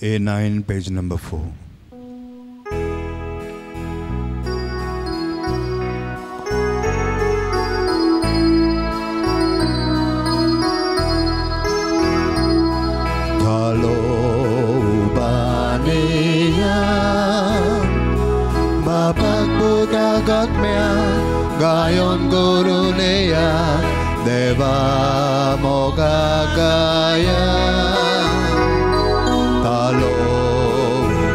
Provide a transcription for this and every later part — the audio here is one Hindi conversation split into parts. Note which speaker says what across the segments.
Speaker 1: A9, page number 4.
Speaker 2: Gayon guruneya deva mogagaya talo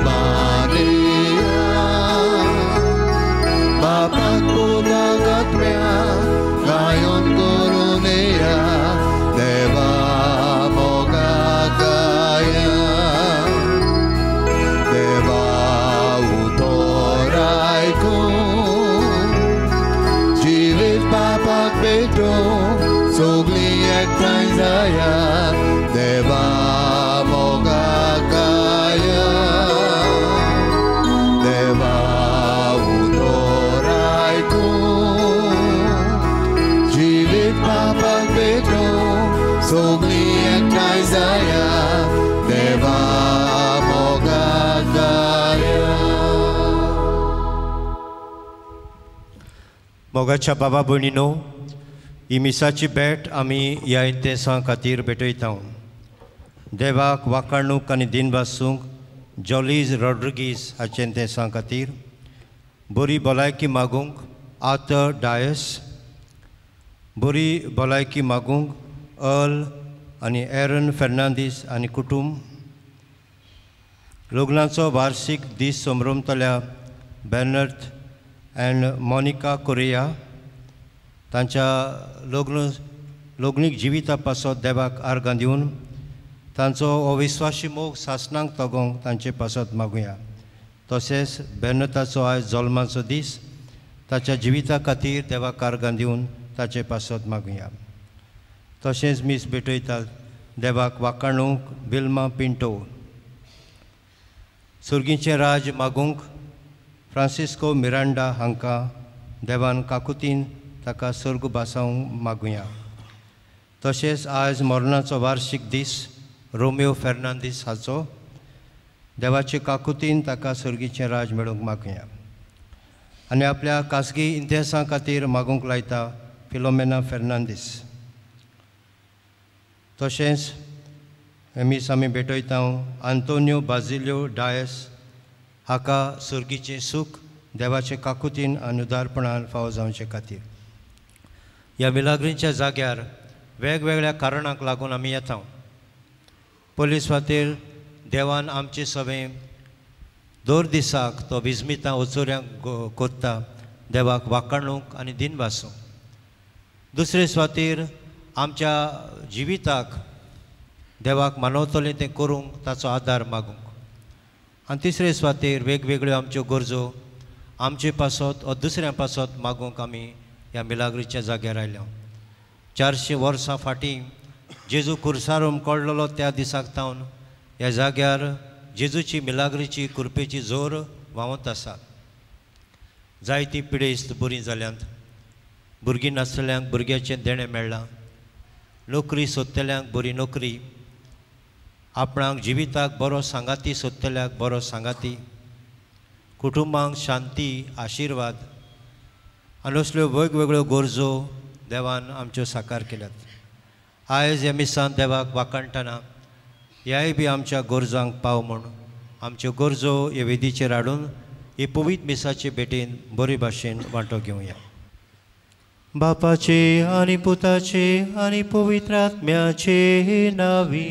Speaker 2: baniya bapak punagat mea gayon guruneya deva mogagaya deva utorai ko Bapak beto sogli ektai saya deva mogagaya deva udoraiku jivit bapak beto sogli ektai saya deva mogagaya.
Speaker 3: मोगाच्या बाबा भयणीनो ही मिसाची भेट आमी ह्या इंतेसां खातीर भेटयता देवाक वाखाणूक आनी दिनवासूंक जॉलीज रॉड्रिगीस हाचे इंतेसां खातीर बरी भलायकी मागूंक आर्थर डायस बरी भलायकी मागूंक अर्ल आनी एरन फेर्नांदीस आनी कुटुंब लग्नाचो वार्षिक दीस संभ्रमतल्या बेर्नर्ड एंड मोनिका कोरिया तांच्या लग्नीक जिविता पासत देवाक आर्गां दिवन तांचो अविस्वासी मोग सासणांक तगोवंक तांचे पासत मागुया तशेंच बेर्नताचो आयज जल्माचो दीस ताच्या जिविता खातीर देवाक आर्गां दिवन ताचे पासत मागुया तशेंच मीस भेटयतात देवाक वाखाणूंक बिल्मा पिंटो सुर्गीचें राज मागूंक फ्रांसिस्को मिरांडा हांकां देवान काकुतीन ताका सर्ग बासावंक मागुया तशेंच आयज मरणाचो वार्षिक दीस रोमियो फेर्नांदीस हाचो देवाचे काकुतीन ताका सर्गीचें राज मेळोवंक मागुया आनी आपल्या खासगी इंतेसां खातीर मागूंक लायता फिलोमेना फेर्नांदीस तशेंच मीस आमी भेटयता आंतोनियो बाजिलियो डायस हाका सर्गीचें सूख देवाचे काकुतीन आनी उदारपणान फावो जावचे खातीर ह्या मिलाग्रींच्या जाग्यार वेगवेगळ्या कारणांक लागून आमी येता पयले सुवातेर देवान आमचे सगळे दर दिसाक तो विस्मितां ओचोऱ्यांक कोत्ता देवाक वाखाणूंक आनी दिनवासूंक दुसरे सुवातेर आमच्या जिविताक देवाक मानवतलें तें करूंक ताचो आदार मागूंक आनी तिसरे सुवातेर वेगवेगळ्यो आमच्यो गरजो आमचे पासत वा दुसऱ्या पासत मागूंक आमी ह्या मिलाग्रीच्या जाग्यार आयल्या 400 वर्सां फाटीं जेजू कुर्सारूम कळ्ळलो त्या दिसाक तावन ह्या जाग्यार जेजूची मिलाग्रीची कृपेची जोर व्हांवत आसा जायतीं पिडेस्त बरीं जाल्यांत भुरगीं नासलेल्यांक भुरग्याचें देणें मेळ्ळां नोकरी सोदतल्यांक बरी नोकरी आपणाक जिविताक बरो सांगाती सोदतल्याक बरो सांगाती कुटुंबांक शांती आशिर्वाद आनी असल्यो वेगवेगळ्यो गरजो देवान आमच्यो साकार केल्यात आयज ह्या मिसान देवाक वाखाणटना ह्याय बी आमच्या गरजांक पाव म्हूण आमच्यो गरजो ह्या वेदीचेर हाडून हे पवित्र मिसाचे भेटेन बरे भाशेन वांटो घेवया बापाचे आनी पुताचे आनी पवित्र आत्म्याचे नांवी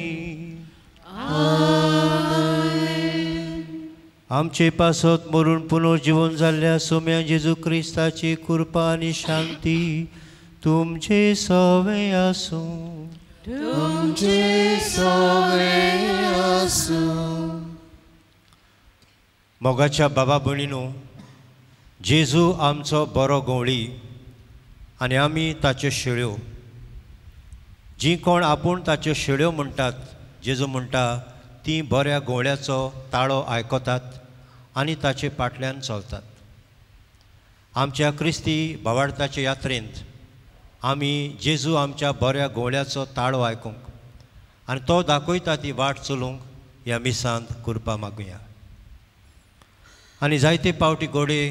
Speaker 3: आमचे पासत मरून पुनर्जीवन जाल्ल्या सोम्या जेजू क्रिस्ताची कृपा आनी शांती तुमचे सवे आसूं मोगाच्या बाबा भयणीनो जेजू आमचो बरो गवळी आनी आमी ताच्यो शेळ्यो जी कोण आपूण ताच्यो शेळ्यो म्हणटात जेजू म्हणटा ती बऱ्या गवळ्याचो ताळो आयकतात आनी ताचे फाटल्यान चलतात आमच्या क्रिस्ती भावार्थाचे यात्रेंत आमी जेजू आमच्या बऱ्या गवळ्याचो ताळो आयकूंक आनी तो दाखयता ती वाट चलूंक ह्या मिसांत करपा मागुया. आनी जायते पावटी घोडे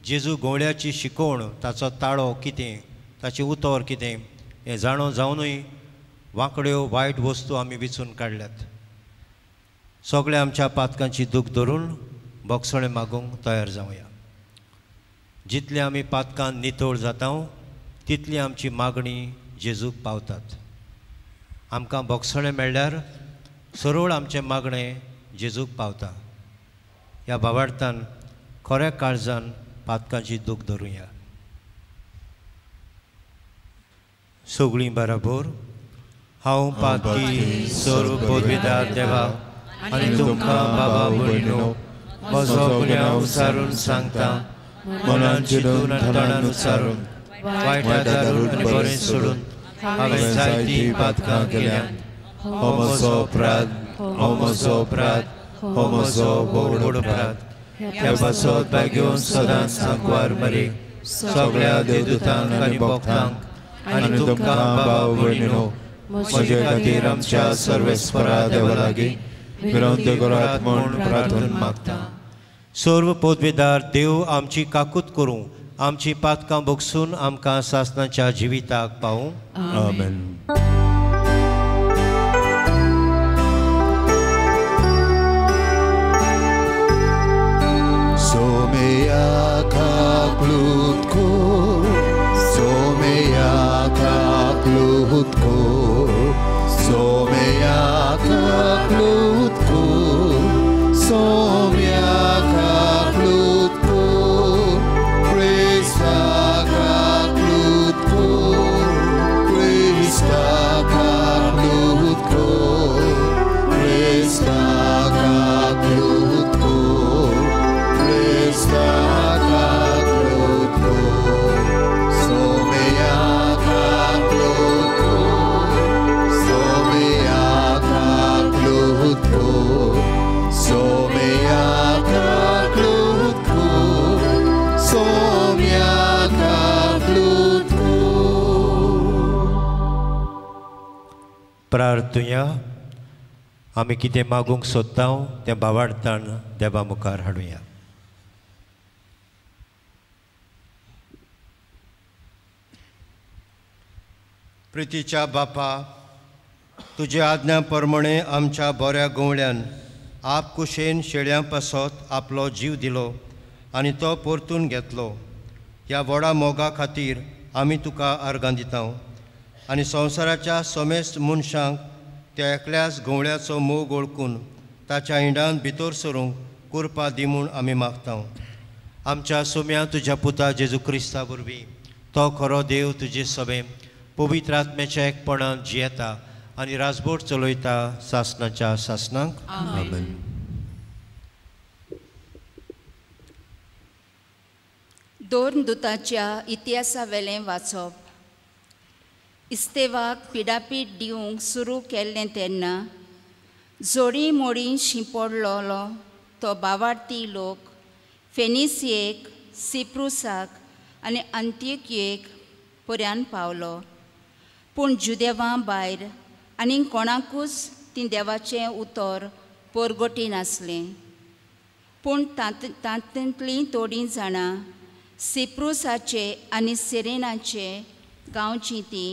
Speaker 3: जेजू गोवळ्याची शिकोवण, ताचो ताळो कितें, ताचें उतर कितें हें जाणो जावनूय वांकड्यो वायट वस्तू आमी विचून काडल्यात. सगळ्या आमच्या पातकांची दूख धरून बोगसणे मागूंक तयार जावया. जितले आमी पातकान नितळ जाता तितली आमची मागणी जेजूक पावतात. आमकां बोगसणे मेळ्ळ्यार सरळ आमचें मागणें जेजूक पावता. ह्या भावार्थान खऱ्या काळजान पातकांची दूख धरुया. सगळीं बराबर. हांव पातकी सर्व पदवीदार देवा आनी तुमकां बाबा भयणो म्हजो गुन्यांव उसारून सांगता. मनान चिंतून आनी तोंडान उसारून वायटा दारून आनी बरें सोडून हांवें जायतीं पातकां केल्यात. हो म्हजो अपराध, हो म्हजो अपराध, हो म्हजो व्हड अपराध. ह्या पासत भाग्योन सदांच सांकवार मरे सगळ्या देवदूतांक आनी भक्तांक आनी तुमकां बाबा भयणीनो म्हजे खातीर आमच्या सर्वेस्परा देवा लागीं विनंती करात म्हूण प्रार्थना मागता. सर्व पदवीदार देव आमची काकूत करूं, आमची पातकां भोगसून आमकां सासणाच्या जिविताक पावूं.
Speaker 1: आमेन.
Speaker 3: प्रार्थुया. आमी कितें मागूंक सोदता तें भावार्थान देवा मुखार हाडुया. प्रितीच्या बापा, तुज्या आज्ञा प्रमाणे आमच्या बऱ्या गोवळ्यान आपकुशेन शेळ्यां पासत आपलो जीव दिलो आनी तो परतून घेतलो. ह्या व्हडा मोगा खातीर आमी तुका आर्गां दिता आनी संवसाराच्या समेस्त मनशांक त्या एकल्याच गोवळ्याचो मोग ओळखून ताच्या हिंडान भितर सरूंक कृपा दी म्हूण आमी मागता. आमच्या सुम्या तुज्या पुता जेजू क्रिस्ता वरवीं तो खरो देव तुजे सभे पवित्र आत्म्याच्या एकपणान जियेता आनी राजभोट चलयता सासणाच्या सासणांक.
Speaker 1: आमेन.
Speaker 4: दोन दुतांच्या इतिहासा वेलें वाचप. इस्तेवाक पिडापीट दिवंक सुरू केल्लें तेन्ना जोडी मोडीं शिंपडलोलो तो भावार्थी लोक फेनिसियेक, सिप्रुसाक आनी अंत्योक्येक पर्यान पावलो. पूण जुदेवां भायर आनी कोणाकूच ती देवाचें उतर परगटी नासलें. पूण तातूंतलीं थोडीं जाणां सिप्रुसाचे आनी सिरेनाचे गांवचीं तीं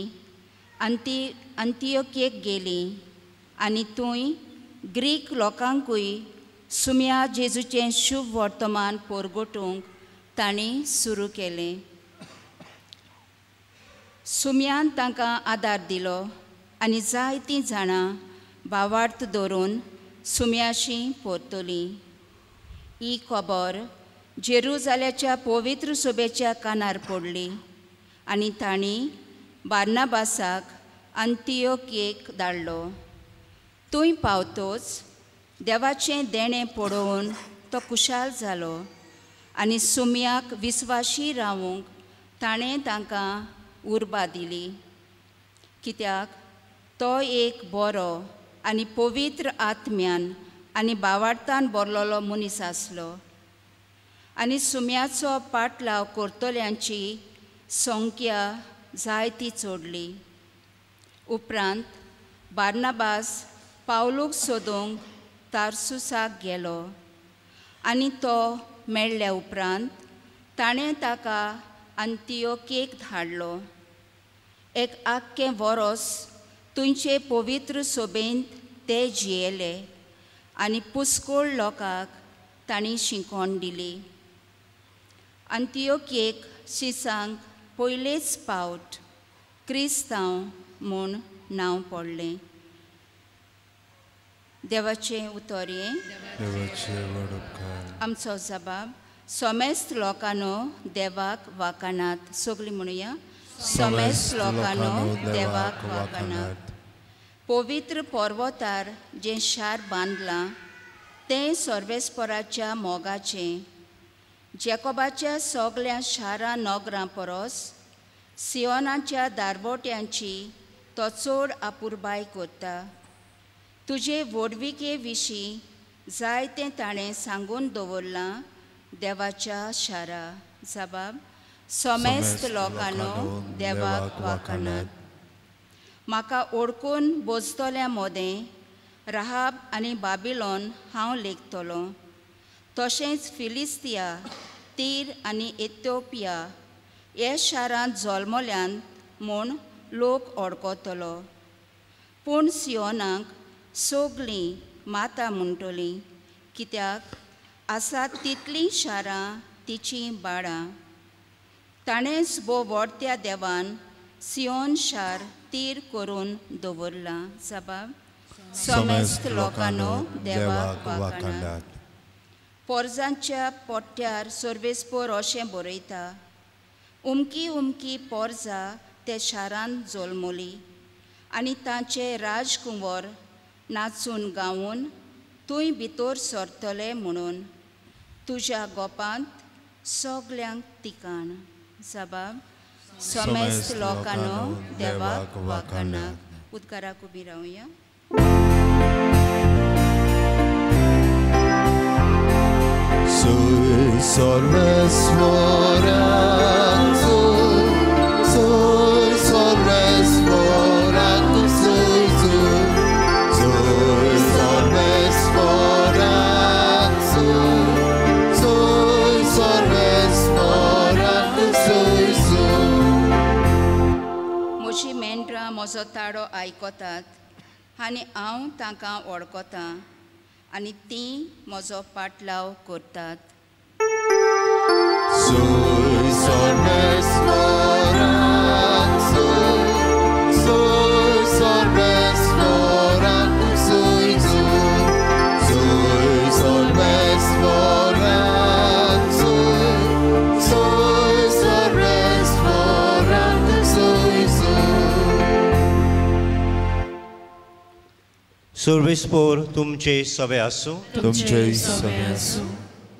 Speaker 4: अंत्योक्येक गेलीं आनी थंय ग्रीक लोकांकूय सुम्या जेजूचें शुभ वर्तमान परगटूंक तांणी सुरू केलें. सुम्यान तांकां आदार दिलो आनी जायतीं जाणां भावार्थ धरून सुम्याशी परतलीं. ही खबर जेरुजाल्याच्या पवित्र सभेच्या कानार पडली आनी तांणी बार्नाबासाक अंत्योक्येक धाडलो. थंय पावतोच देवाचें देणें पळोवन तो खुशाल जालो आनी सुम्याक विस्वाशी रावूंक ताणें तांकां उर्बा दिली. कित्याक तो एक बरो आनी पवित्र आत्म्यान आनी भावार्थान भरलोलो मनीस आसलो. आनी सुम्याचो पाटलाव करतल्यांची संख्या जायती चोडली. उपरांत बार्नाबास पावलूक सोदूंक तार्सुसाक गेलो आनी तो मेळ्ळ्या उपरांत ताणें ताका अंतियोकेक धाडलो. एक आख्खें वरोस तुमचे पवित्र सोबेंत ते जियेले आनी पुस्कोळ लोकांक तांणी शिकोण दिली. अंतियोकेक शिसांक पयलेच पावट क्रिस्तांव म्हूण नांव पडलें. देवाचें उतर हें. आमचो जबाब. सोमेस्त लोकांनो देवाक वाखाणात. सगळीं म्हणुया. सोमेस्त लोकांनो देवाक वाखाणात. पवित्र पर्वतार जें शार बांदलां तें सर्वेस्पराच्या मोगाचें. जॅकोबाच्या सगळ्या शारां नगरां परस सियोनाच्या दारवट्यांची तो चड आपुरबाय करता. तुजे व्हडविके विशीं जायतें ताणें सांगून दवरलां देवाच्या शारा. जबाब. सोमेस्त लोकांनो देवाक वाखाणात. म्हाका ओळखून बोजतल्या मोदें राहाब आनी बाबिलोन हांव लेखतलों. तशेंच फिलिस्तिया, तीर आनी इथिओपिया हे शारांत जल्मल्यान म्हूण लोक ओळखतलो. पूण सियोनाक सगळीं माता म्हणटलीं, कित्याक आसात तितलीं शारां तिचीं बाळां. ताणेंच भोव व्हडत्या देवान सियोन शार तीर करून दवरलां. जबाब. सोमेस्त लोकांनो देवाक वाखाणात. पोरजांच्या पोट्ट्यार सर्वेस्पर अशें बरयता. उमकी उमकी पोरजां ते शारांत जल्मलीं आनी तांचे राजकुंवर नाचून गावून तुंय भितर सरतले म्हणून तुज्या गोपांत सगल्यांक तिकाण. जबाब. सोमेस्त लोकांनो देवाक वाखाणात. उदकाराक उबी रावया.
Speaker 2: Soy sorvesvoran, soy sorvesvoran, soy sorvesvoran, soy sorvesvoran,
Speaker 4: म्हजी मेंढरां म्हजो ताळो आयकतात आनी हांव तांकां वळखतां आनी तीं म्हजो पाटलाव करतात.
Speaker 2: Soy sorvesvoran, soy sorvesvoran, soy sorvesvoran, soy sorvesvoran,
Speaker 3: सर्वेस्पोर तुमचे सवे आसूं.
Speaker 1: तुमचे सवे आसूं.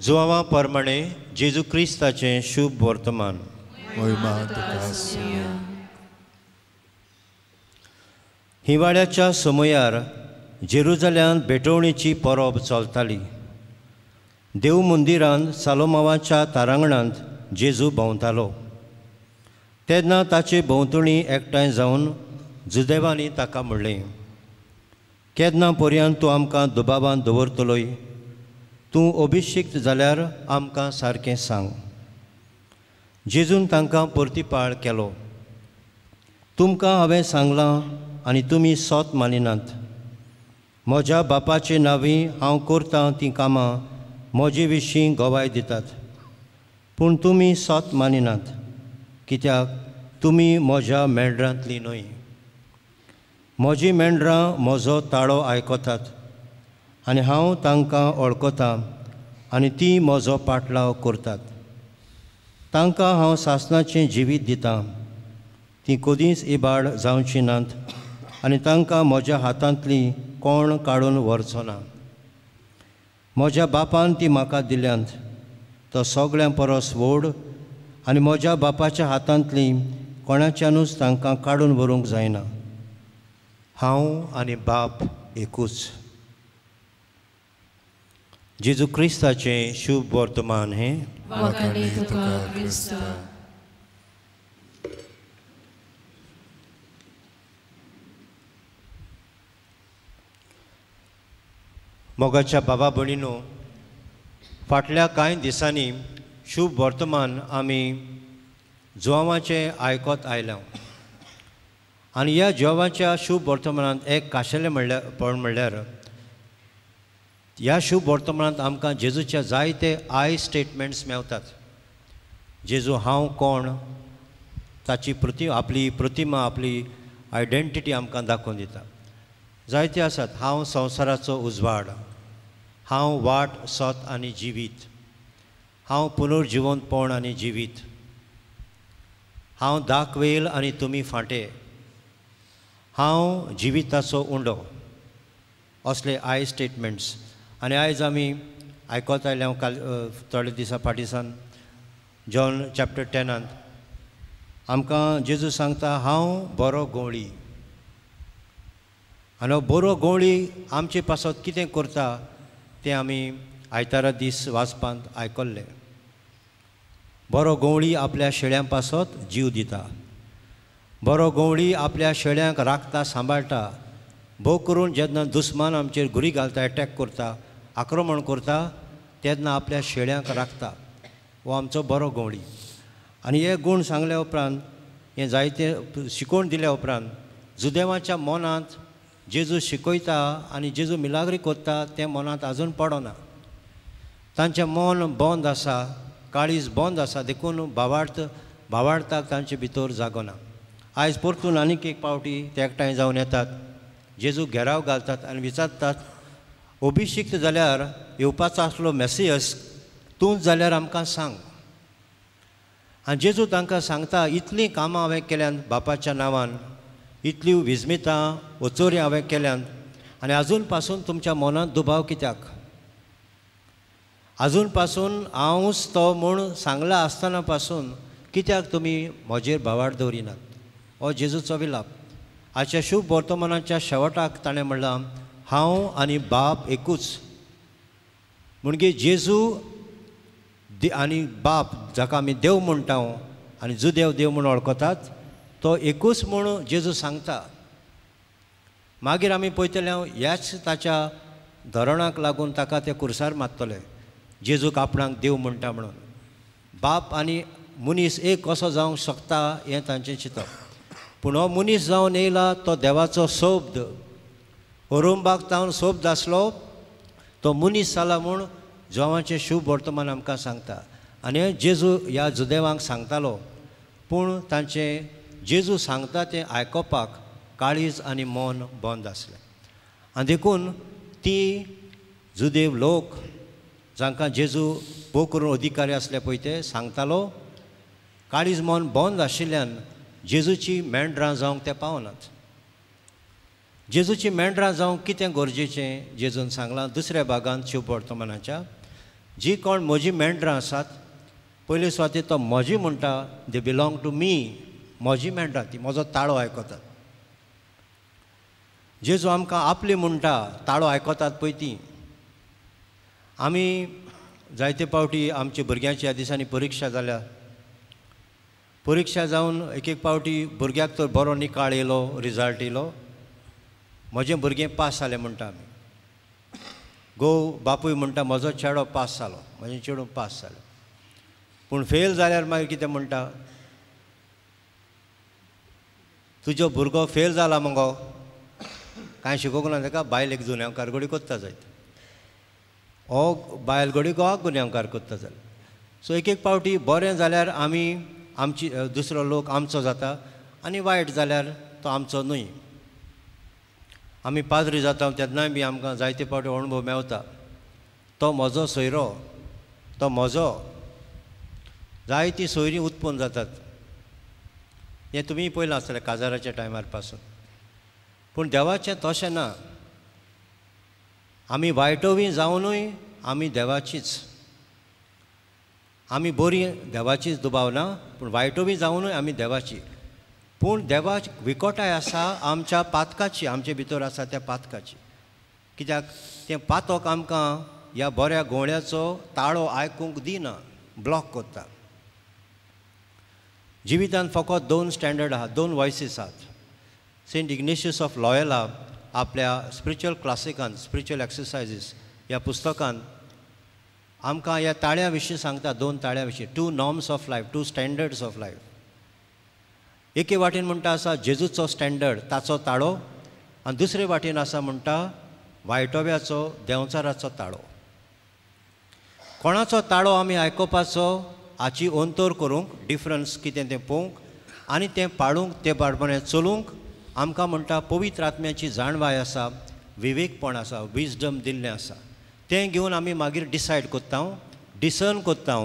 Speaker 3: जुवांवा प्रमाणे जेजू क्रिस्ताचें शुभ वर्तमान.
Speaker 1: महिमा तुका आसूं.
Speaker 3: हिवाळ्याच्या समयार जेरुजाल्यांत भेटवणेची परब चलताली. देव मंदिरांत सालोमावाच्या तारांगणांत जेजू भोंवतालो. तेन्ना ताचे भोंवतणी एकठांय जावन जुदेवांनी ताका म्हणलें, केन्ना पर्यंत तूं आमकां दुबावान दवरतलोय? तूं अभिशिक्त जाल्यार आमकां सारकें सांग. जेजून तांकां परतीपाळ केलो. तुमकां हांवें सांगलां आनी तुमी सोत मानिनात. म्हज्या बापाचे नांवी हांव करतां तीं कामां म्हजे विशीं गवाय दितात. पूण तुमी सोत मानिनात, कित्याक तुमी म्हज्या मेंढरांतलीं न्हय. म्हजीं मेंढरां म्हजो ताळो आयकतात आनी हांव तांकां वळखतां आनी तीं म्हजो पाटलाव करतात. तांकां हांव सासणाचें जिवीत दितां. तीं कदींच इबाड जावचीं नात आनी तांकां म्हज्या हातांतलीं कोण काडून व्हरचो ना. म्हज्या बापान तीं म्हाका दिल्यांत. तो सगळ्यां परस व्हड आनी म्हज्या बापाच्या हातांतलीं कोणाच्यानूच तांकां काडून व्हरूंक जायना. हांव आनी बाप एकूच. जेजू क्रिस्ताचें शुभ वर्तमान हें.
Speaker 1: वाखाणी तुका क्रिस्ता.
Speaker 3: मोगाच्या बाबा भयणीनो, फाटल्या कांय दिसांनी शुभ वर्तमान आमी जोवांचें आयकत आयल्या आनी ह्या जोवांच्या शुभ वर्तमानांत एक खाशेलें म्हणल्यार ह्या शुभ वर्तमानांत आमकां जेजूच्या जायते आय स्टेटमेंट्स मेवतात. जेजू हांव कोण ताची आपली प्रतिमा, आपली आयडेंटिटी आमकां दाखोवन दिता. जायते आसात. हांव संवसाराचो उजवाड, हांव वाट सोत आनी जिवीत, हांव पुनर्जिवंतपण आनी जिवीत, हांव दाखवेल आनी तुमी फाटे, हांव जिविताचो उंडो. असले आय स्टेटमेंट्स. आनी आयज आमी आयकत आयल्या थोडे दिसा फाटीसान जॉन चॅप्टर 10 आमकां जेजू सांगता हांव बरो गवळी. आनी हो बरो गवळी आमचे पासत कितें करता तें आमी आयतारा दीस वाचपांत आयकल्लें. बरो गवळी आपल्या शेळ्यां पासत जीव दिता. बरो गवळी आपल्या शेळ्यांक राखता, सांबाळटा. भोव करून जेन्ना दुस्मान आमचेर गुरी घालता, एटॅक करता, आक्रमण करता, तेन्ना आपल्या शेळ्यांक राखता. हो आमचो बरो गवळी. आनी हे गूण सांगल्या उपरांत, हे जायते शिकोवन दिल्या उपरांत जुदेवाच्या मनांत जेजू शिकयता आनी जेजू मिलाग्री कोत्ता तें मनांत आजून पडना. तांचें मन बंद आसा, काळीज बंद आसा, देखून भावार्थाक तांचे भितर जागोना. आयज परतून आनीक एक पावटी ते एकठांय जावन येतात, जेजू घेराव घालतात आनी विचारतात, अभिशिक्त जाल्यार येवपाचो आसलो मेसियस तूंच जाल्यार आमकां सांग. आनी जेजू तांकां सांगता, इतलीं कामां हांवें केल्यात बापाच्या नांवान, इतली विजमितां वचोरी हांवें केल्यात, आनी आजून पासून तुमच्या मनांत दुबाव कित्याक? आजून पासून हांवूच तो म्हूण सांगला आसतना पासून कित्याक तुमी म्हजेर भावार्थ दवरिनात? हो जेजूचो विलाप. आजच्या शुभ वर्तमानाच्या शेवटाक ताणें म्हणलां, हांव आनी बाप एकूच. म्हणजे जेजू आनी बाप, जाका आमी देव म्हणटा आनी जुदेव देव म्हूण वळखतात, तो एकूच म्हूण जेजू सांगता. मागीर आमी पळयतले ह्याच ताच्या धोरणाक लागून ताका ते कुर्सार मारतले, जेजूक आपणाक देव म्हणटा म्हणून. बाप आनी मनीस एक कसो जावंक शकता हें तांचें चिंतप. पूण हो मनीस जावन येयला तो देवाचो सोबद. अरुंबाक तावन सोबद आसलो, तो मनीस जाला म्हूण जोवांचें शुभ वर्तमान आमकां सांगता. आनी जेजू ह्या जुदेवांक सांगतालो, पूण तांचें जेजू सांगता तें आयकोपाक काळीज आनी मन बंद आसलें. आनी देखून ती जुदेव लोक जांकां जेजू भोव करून अधिकारी आसले पळय ते सांगतालो, काळीज मन बंद आशिल्ल्यान जेजूची मेंढरां जावंक ते पावनात. जेजूची मेंढरां जावंक कितें गरजेचें जेजून सांगलां दुसऱ्या भागांत शुभ वर्तमानाच्या. जी कोण म्हजी मेंढरां आसात, पयले सुवातेर तो म्हजी म्हणटा, दे बिलोंग टू मी. म्हजी मेंढरां, ती म्हजो ताळो आयकतात. जेजू आमकां आपली म्हणटा, ताळो आयकतात पळय ती. आमी जायते पावटी आमच्या भुरग्यांची ह्या दिसांनी परिक्षा जाल्या. परिक्षा जावन एक एक पावटी भुरग्याक तर बरो निकाळ येयलो, रिजल्ट येयलो, म्हजें भुरगें पास जालें म्हणटा आमी. घोव बापूय म्हणटा, म्हजो चेडो पास जालो, म्हजें चेडूं पास जालें. पूण फेल जाल्यार मागीर कितें म्हणटा, तुजो भुरगो फेल जाला मगो, कांय शिकोवंक ना ताका, बायलेक गुन्यांवकार घडी कोत्ता जायत. हो बायल घडी घोवाक गुन्यांवकार कोत्ता जालें. सो एक एक पावटी बरें जाल्यार आमी आमची दुसरो लोक आमचो जाता, आनी वायट जाल्यार तो आमचो न्हय. आमी पाद्री जाता तेन्नाय बी आमकां जायते पावटी अणभव मेवता, तो म्हजो सोयरो, तो म्हजो. जायतीं सोयरीं उत्पन्न जातात. हें तुमी पळयलां आसतलें काजाराच्या टायमार पासून. पूण देवाचें तशें ना. आमी वायटोवी जावनूय आमी देवाचीच. आमी बरीं देवाचीच दुबाव ना, पूण वायटोवी जावनूय आमी देवाची. पूण देवाची विकोटाय आसा आमच्या पातकाची, आमचे भितर आसा त्या पातकाची. कित्याक तें पातक आमकां ह्या बऱ्या घोवळ्याचो ताळो आयकूंक दिना, ब्लॉक करता. जिवितांत फकत 2 स्टँडर्ड आहात, 2 वॉयसीस आहात. सेंट इग्नेशियस ऑफ लॉयला आपल्या स्पिरिच्युअल क्लासिकांत, स्पिरिच्युअल एक्सरसायजीस ह्या पुस्तकांत आमकां ह्या ताळ्या विशीं सांगता, 2 ताळ्या विशीं, 2 norms of life, 2 standards of life. एके वाटेन म्हणटा आसा जेजूचो स्टँडर्ड, ताचो ताळो, आनी दुसरे वाटेन आसा म्हणटा वायटोव्याचो देंवचाराचो ताळो. कोणाचो ताळो आमी आयकोपाचो हाची अंतर करूंक, डिफरन्स कितें तें पळोवंक आनी तें पाळूंक, ते प्रमाणें चलूंक आमकां म्हणटा पवित्र आत्म्याची जाणवाय आसा, विवेकपण आसा, विजडम दिल्लें आसा. तें घेवन आमी मागीर डिसायड कोत्ता, डिसर्न कोत्ता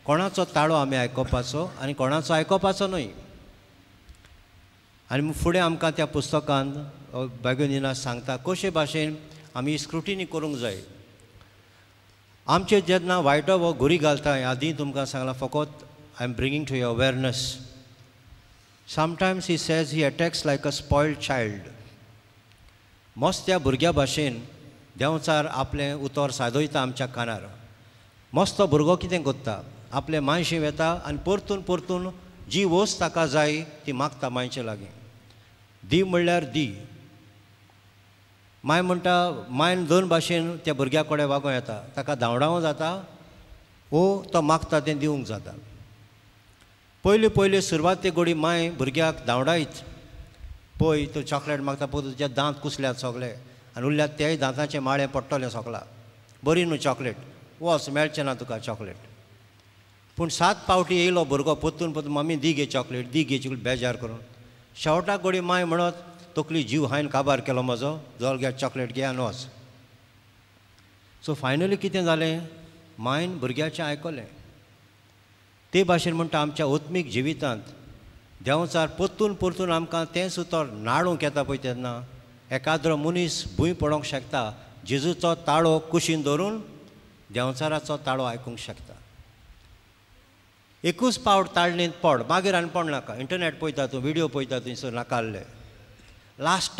Speaker 3: कोणाचो ताळो आमी आयकोपाचो आनी कोणाचो आयकोपाचो न्हय. आनी फुडें आमकां त्या पुस्तकांत बेगोनिना सांगता कशे भाशेन आमी स्क्रुटिनी करूंक जाय. आमचे जेन्ना वायटो हो घुरी घालता, आदीं तुमकां सांगलां, फकत I am bringing to your awareness. Sometimes he says he attacks like a spoiled child. मस्त्या भुरग्या भाशेन देंवचार आपलें उतर सादयता आमच्या कानार. मस्तो भुरगो कितें कोत्ता, आपलें मायशें वेता आनी परतून परतून जी वस्त ताका जाय ती मागता मायचे लागीं. दी म्हणल्यार दी. माय म्हणटा, मायन 2 भाशेन त्या भुरग्या कडेन वागों येता. ताका धांवडावो जाता वो तो मागता तें दिवंक जाता. पयली सुरवात ते घडी माय भुरग्याक धांवडायत, पळय तूं चॉकलेट मागता, पळय तुजे दांत कुसल्यात सगळे आनी उरल्यात तेय दांताचे माळे पडटले सगळा. बरी न्हू चॉकलेट, वच मेळचें ना तुका चॉकलेट. पूण 7 पावटी येयलो भुरगो परतून मम्मी दी गे चॉकलेट, दी गे चॉकलेट, बेजार करून. शेवटाक घडी माय म्हणत, तकली जीव हांवें काबार केलो म्हजो, जर घे चॉकलेट घे आनी वच. सो फायनली कितें जालें, मायन भुरग्याचें आयकलें. ते भाशेन म्हणटा आमच्या आत्मीक जिवितांत देंवचार परतून परतून आमकां तेंच उतर नाडूंक येता पळय तेन्ना एकाद्रो मनीस भूंय पडोंक शकता. जेजूचो ताळो कुशीन धरून देंवचाराचो ताळो आयकूंक शकता. एकूच पावट ताळणेंत पड, मागीर आनी पड नाका. इंटरनेट पळयता तूं, व्हिडियो पळयता थंयसर नाकाल्ले. लास्ट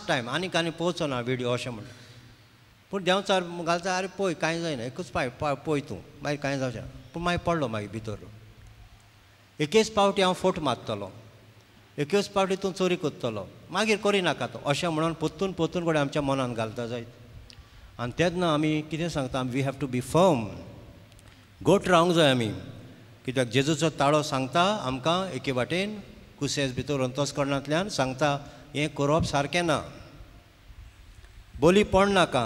Speaker 3: टायम आनीक आनी पळोवचो ना व्हिडियो अशें म्हणटा. पूण देंवचार घालता, आरे पळय कांय जायना, एकूच पळय तूं, मागीर कांय जावचें ना. पूण मागीर पडलो मागीर भितर. एकेच पावटी हांव फोट मारतलो, एकेच पावटी तूं चोरी कोत्तलो, मागीर करिनाका तो, अशें म्हणून परतून कडेन आमच्या मनान घालता जायत. आनी तेन्ना आमी कितें सांगता, we have to be firm. गोट रावंक जाय आमी. कित्याक जेजूचो ताळो सांगता आमकां एके वाटेन कुसेस भितर अंतस्करणांतल्यान सांगता हें करप सारकें ना. बोली पड नाका,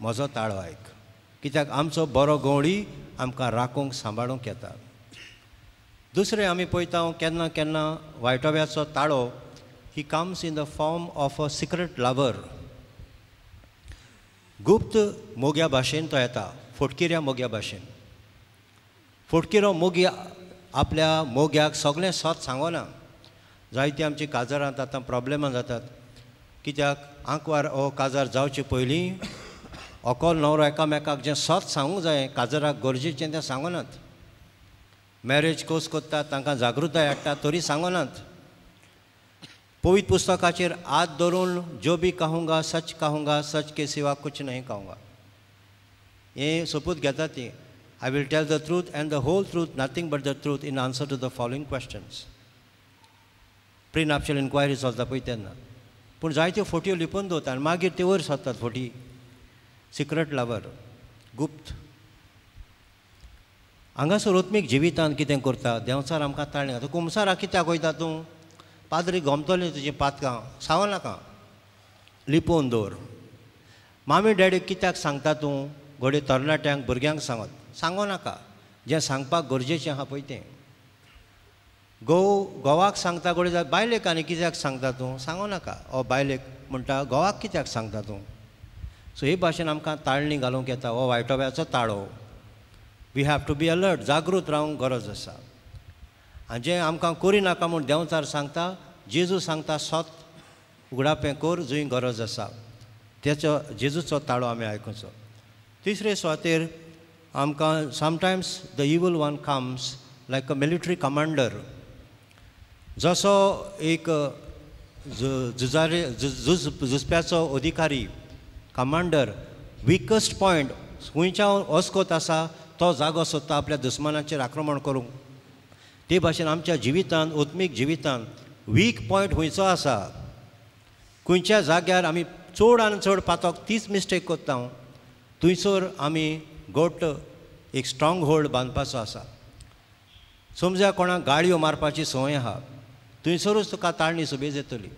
Speaker 3: म्हजो ताळो आयक. कित्याक आमचो बरो गवळी आमकां राखूंक सांबाळूंक येता. दुसरें आमी पळयता केन्ना केन्ना वायटोव्याचो ताळो he comes in the form of a secret lover. गुप्त मोग्या भाशेन तो येता, फोटकिऱ्या मोग्या भाशेन. फोटकिरो मोगी आपल्या मोग्याक सगळें सत सांगना. जायती आमची काजारांत आतां प्रॉब्लेमां जातात. कित्याक आंकवार हो काजार जावचे पयलीं अकोल न्हवरो एकामेकाक जें सत सांगूंक जाय काजाराक गरजेचें तें सांगनात. मॅरेज कोर्स कोत्तात तांकां जागृताय हाडटात तरी सांगनात. पवित्र पुस्तकाचेर हात धरून जो भी कहूंगा सच के सिवा कुछ नहीं कहूंगा. हें सोपूत घेतात ती. I will tell the truth and the whole truth, nothing but the truth in answer to the following questions. Prenuptial inquiry चलता पळय तेन्ना. पूण जायत्यो फोटयो लिपोवन दवरतात आनी मागीर ते वयर सरतात फोटी. सिक्रेट लवर, गुप्त. हांगासर आत्मीक जिवितांत कितें करता, देंवचार आमकां ताळणी घालता. कुमसाराक कित्याक वयता तूं? पाद्री गोमतलें तुजें पातकां, सांगनाका, लिपोवन दवर. मामी डॅडीक कित्याक सांगता तूं? घोडे तरणाट्यांक भुरग्यांक सांगो नाका. जें सांगपाक गरजेचें आहा पळय तें. घोवाक सांगता घोडे जाय, बायलेक आनी कित्याक सांगता तूं? सांगो नाका. हो बायलेक म्हणटा घोवाक कित्याक सांगता तूं? सो हे भाशेन आमकां ताळणी घालूंक येता. हो वायटोव्याचो ताळो. We have to be alert, जागृत रावंक गरज आसा. आनी जें आमकां करिनाका म्हूण देंवचार सांगता, जेजू सांगता सत उगडापें कर जंय गरज आसा. तेचो जेजूचो ताळो आमी आयकुचो. तिसरे सुवातेर आमकां sometimes the evil one comes like a military commander. जसो एक झुजप्याचो अधिकारी कमांडर विकस्ट पॉयंट खंयच्यान वचकोत आसा तो जागो सोदता आपल्या दुस्मानाचेर आक्रमण करूंक. ते भाशेन आमच्या जिवितांत, आत्मीक जिवितांत वीक पॉयंट खंयचो आसा, खंयच्या जाग्यार आमी चड आनी चड पातोक तीच मिस्टेक करता हांव. थंयसर आमी घट्ट एक स्ट्रॉंग होल्ड बांदपाचो आसा. समजा कोणाक गाळयो मारपाची संवय आहा, थंयसरूच तुका ताळणी सुबेज येतली.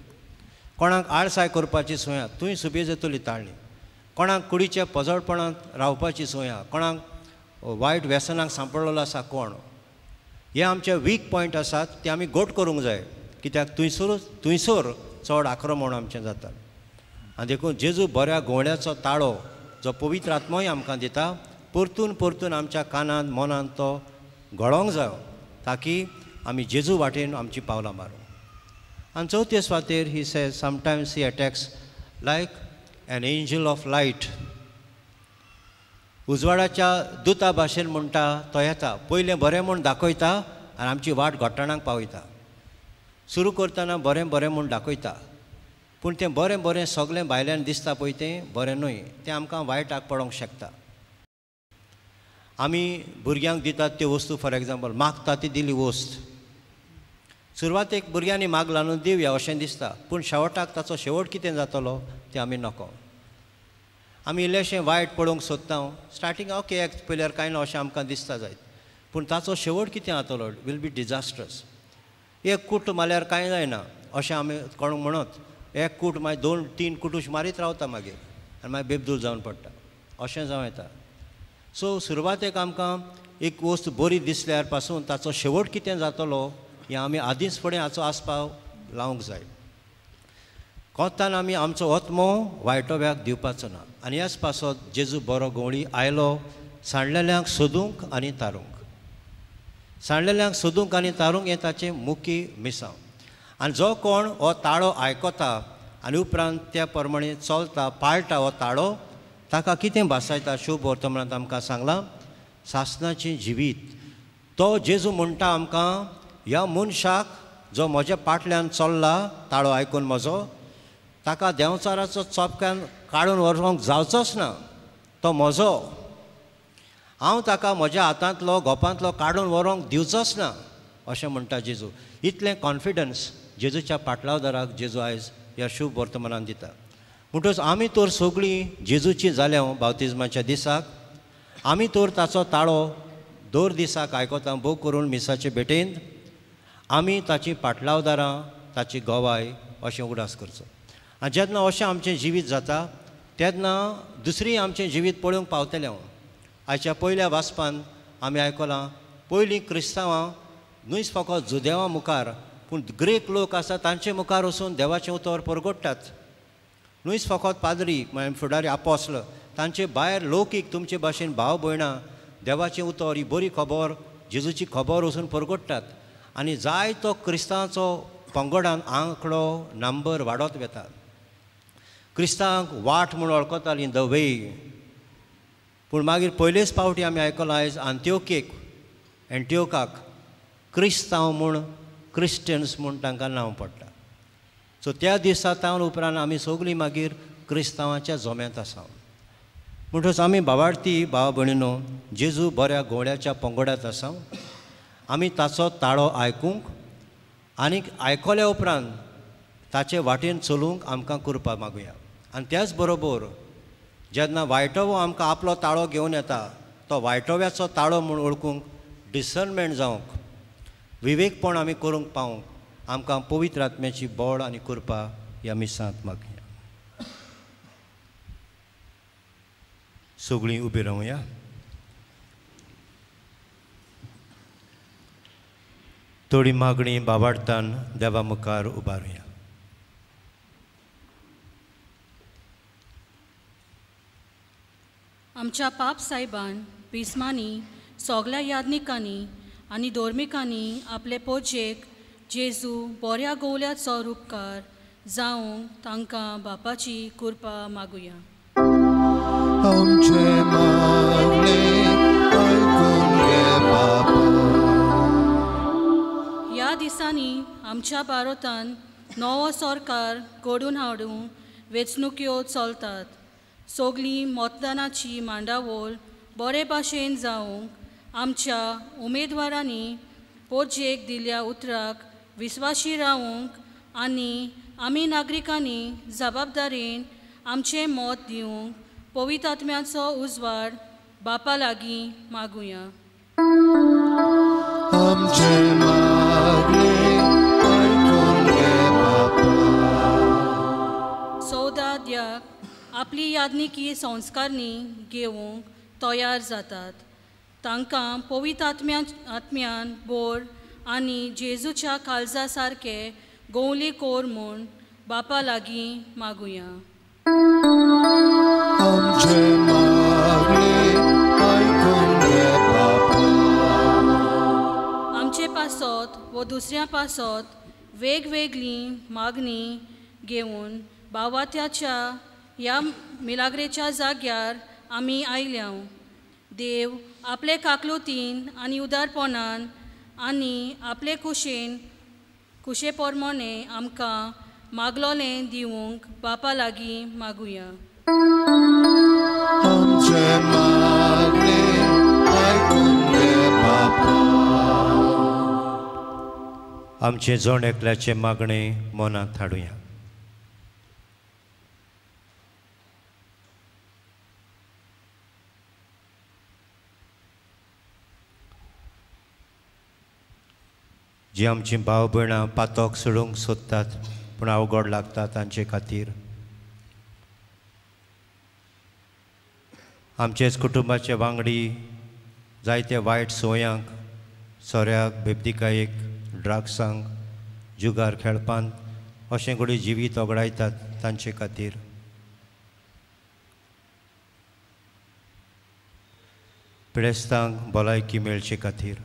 Speaker 3: कोणाक आळसाय करपाची संवय आहा, थंय सुबेज येतली ताळणी. कोणाक कुडीच्या पजळपणांत रावपाची संवय आहा, कोणाक वायट व्यसनाक सांपडलेलो आसा कोण, हे आमचे वीक पॉयंट आसात ते आमी घट करूंक जाय. कित्याक थंयसर चड आक्रमण आमचें जाता. आनी देखून जेजू बऱ्या घोवण्याचो ताळो जो पवित्र आत्मोय आमकां दिता, परतून परतून आमच्या कानांत मनांत तो घोळोंक जायो, ताकी आमी जेजू वाटेन आमची पावलां मारूं. आनी चवथे सुवातेर he says sometimes he attacks like an angel of light. उजवाडाच्या दुता भाशेन म्हणटा तो येता, पयलें बरें म्हूण दाखयता आनी आमची वाट घोट्टाणाक पावयता. सुरू करतना बरें बरें म्हूण दाखयता, पूण तें बरें बरें सगळें भायल्यान दिसता पळय तें बरें न्हय, तें आमकां वायटाक पडोंक शकता. आमी भुरग्यांक दितात त्यो वस्तू, फॉर एग्जाम्पल मागता ती दिली वस्त. सुरवातेक भुरग्यांनी मागला न्हू दिवया अशें दिसता, पूण शेवटाक ताचो शेवट कितें जातलो तें आमी नको. आमी इल्लेशें वायट पळोवंक सोदता. स्टार्टींग ओके पयल्यार कांय ना अशें आमकां दिसता जायत, पूण ताचो शेवट कितें जातलो वील बी डिजास्ट्रस. एक कूट मारल्यार कांय जायना अशें आमी कोणाक म्हणत, एक कूट मागीर 2-3 कुटूश मारीत रावता मागीर, आनी मागीर बेबदूर जावन पडटा, अशें जावं येता. सो सुरवातेक आमकां एक वस्त बरी दिसल्यार पासून ताचो शेवट कितें जातलो हें आमी आदींच फुडें हाचो आस्पाव लावंक जाय. कोंतान आमी आमचो ओत्मो वायटोव्याक दिवपाचो ना. आनी ह्याच पासत जेजू बरो गवळी आयलो सांडलेल्यांक सोदूंक आनी तारूंक. सांडलेल्यांक सोदूंक आनी तारूंक हें ताचें मुख्य मिसांव. आनी जो कोण हो ताळो आयकता आनी उपरांत त्या प्रमाणे चलता, पाळटा हो ताळो, ताका कितें भासायता शुभ वर्तमानांत आमकां सांगलां, सासणाचें जिवीत. तो जेजू म्हणटा आमकां, ह्या मनशाक जो म्हज्या फाटल्यान चल्ला ताळो आयकून म्हजो, ताका देंवचाराचो चोपक्यान काडून व्हरोंक जावचोच ना, तो म्हजो. हांव ताका म्हज्या हातांतलो गोपांतलो काडून व्हरोंक दिवचोच ना अशें म्हणटा जेजू. इतलें कॉन्फिडन्स जेजूच्या पाटलावदाराक जेजू आयज ह्या शुभ वर्तमानांत दिता. म्हणटच आमी तर सगळीं जेजूची जाल्या बावतिजमाच्या दिसाक. आमी तर ताचो ताळो दर दिसाक आयकता, भोव करून मिसाचे भेटेंत आमी ताची पाटलावदारां, ताची गोवाय अशें उगडास करचो. आनी जेन्ना अशें आमचें जिवीत जाता तेन्ना दुसरीं आमचें जिवीत पळोवंक पावतलें. आयच्या पयल्या वाचपान आमी आयकलां, पयलीं क्रिस्तांवां न्हयच फकत जुदेवां मुखार, पूण ग्रेक लोक आसा तांचे मुखार वचून देवाचें उतर परगडटात. न्हयच फकत पाद्री म्हळ्यार फुडारी आपोस्ल, तांचे भायर लौकीक तुमचे भाशेन भाव भयणां देवाचें उतर, ही बरी खबर, जेजूची खबर वचून परगडटात. आनी जायतो क्रिस्तांवाचो पंगडान आंकडो नंबर वाडत वेता. क्रिस्तांवांक वाट म्हूण वळखतालीं द वे, पूण मागीर पयलेच पावटी आमी आयकलां आयज एंटिओकाक क्रिस्तांव म्हूण, क्रिस्टियन्स म्हूण तांकां नांव पडटा. सो त्या दिसांतावन उपरांत आमी सगळीं मागीर क्रिस्तांवाच्या जोम्यांत आसा. म्हणटच आमी भावार्थी भाव भयणीनो, जेजू बऱ्या घोवड्याच्या पंगडांत आसा. आमी ताचो ताळो आयकूंक आनीक आयकल्या उपरांत ताचे वाटेन चलूंक आमकां कृपा मागुया. आनी त्याच बरोबर जेन्ना वायटोवो आमकां आपलो ताळो घेवन येता, तो वायटोव्याचो ताळो म्हूण वळखूंक डिसर्नमेंट जावंक, विवेकपण आमी करूंक पावूंक आमकां पवित्र आत्म्याची बोड आनी कृपा ह्या मिसांत मागुया. सगळीं उबी रावया. थोडी मागणी बाबाडतान देवा मुखार उबारुया.
Speaker 5: आमच्या पाप सायबान, पिस्मांनी, सगल्या याज्ञिकांनी आनी धोर्मिकांनी आपले पोजेक जेजू बऱ्या गोवल्याचो उपकार जावंक तांकां बापाची कृपा मागुया.
Speaker 2: आमचे मागणे आयकून घे बापा.
Speaker 5: ह्या दिसांनी आमच्या भारतान नवो सरकार घडून हाडूंक वेंचणुक्यो चलतात. सगळीं मतदानाची मांडावळ बरे भाशेन जावंक आमच्या उमेदवारांनी पोजेक दिल्ल्या उतराक विस्वाशी रावंक आनी आमी नागरिकांनी जबाबदारेन आमचें मत दिवंक पवित्र आत्म्याचो उजवाड बापा लागीं मागुया.
Speaker 2: आमचे मागणे आयकून घे बापा.
Speaker 5: सौदाद्याक आपली यादनिकी संस्कारनी घेवंक तयार जातात. तांकां पवित्र आत्म्यान बोर आनी जेजूच्या काळजा सारके गोवली कोर म्हूण बापा लागीं मागुया.
Speaker 2: आमचे मागणे आयकून घे बापा.
Speaker 5: आमचे पासत व दुसऱ्या पासत वेगवेगळी मागणी घेवन बावात्याच्या ह्या मिलाग्रेच्या जाग्यार आमी आयल्या. देव आपले काकलुतीन आनी उदारपणान आनी आपले कुशे पोरमोणे आमकां मागलोलें दिवंक बापा लागीं मागुया.
Speaker 2: आमचे मागणे आयकून घे बापा.
Speaker 3: आमचे जोड एकल्याचे मागणे मनांत हाडुया. जी आमची भाव भयणां पातोक सोडूंक सोदतात पूण अवघड लागता तांचे खातीर, आमचेच कुटुंबाचे वांगडी जायते वायट संवयांक, सोऱ्याक, बेबदिकायेक, ड्रग्सांक, जुगार खेळपांत अशें घडये जिवीत ओगडायतात तांचे खातीर, पिडेस्तांक भलायकी मेळचे खातीर,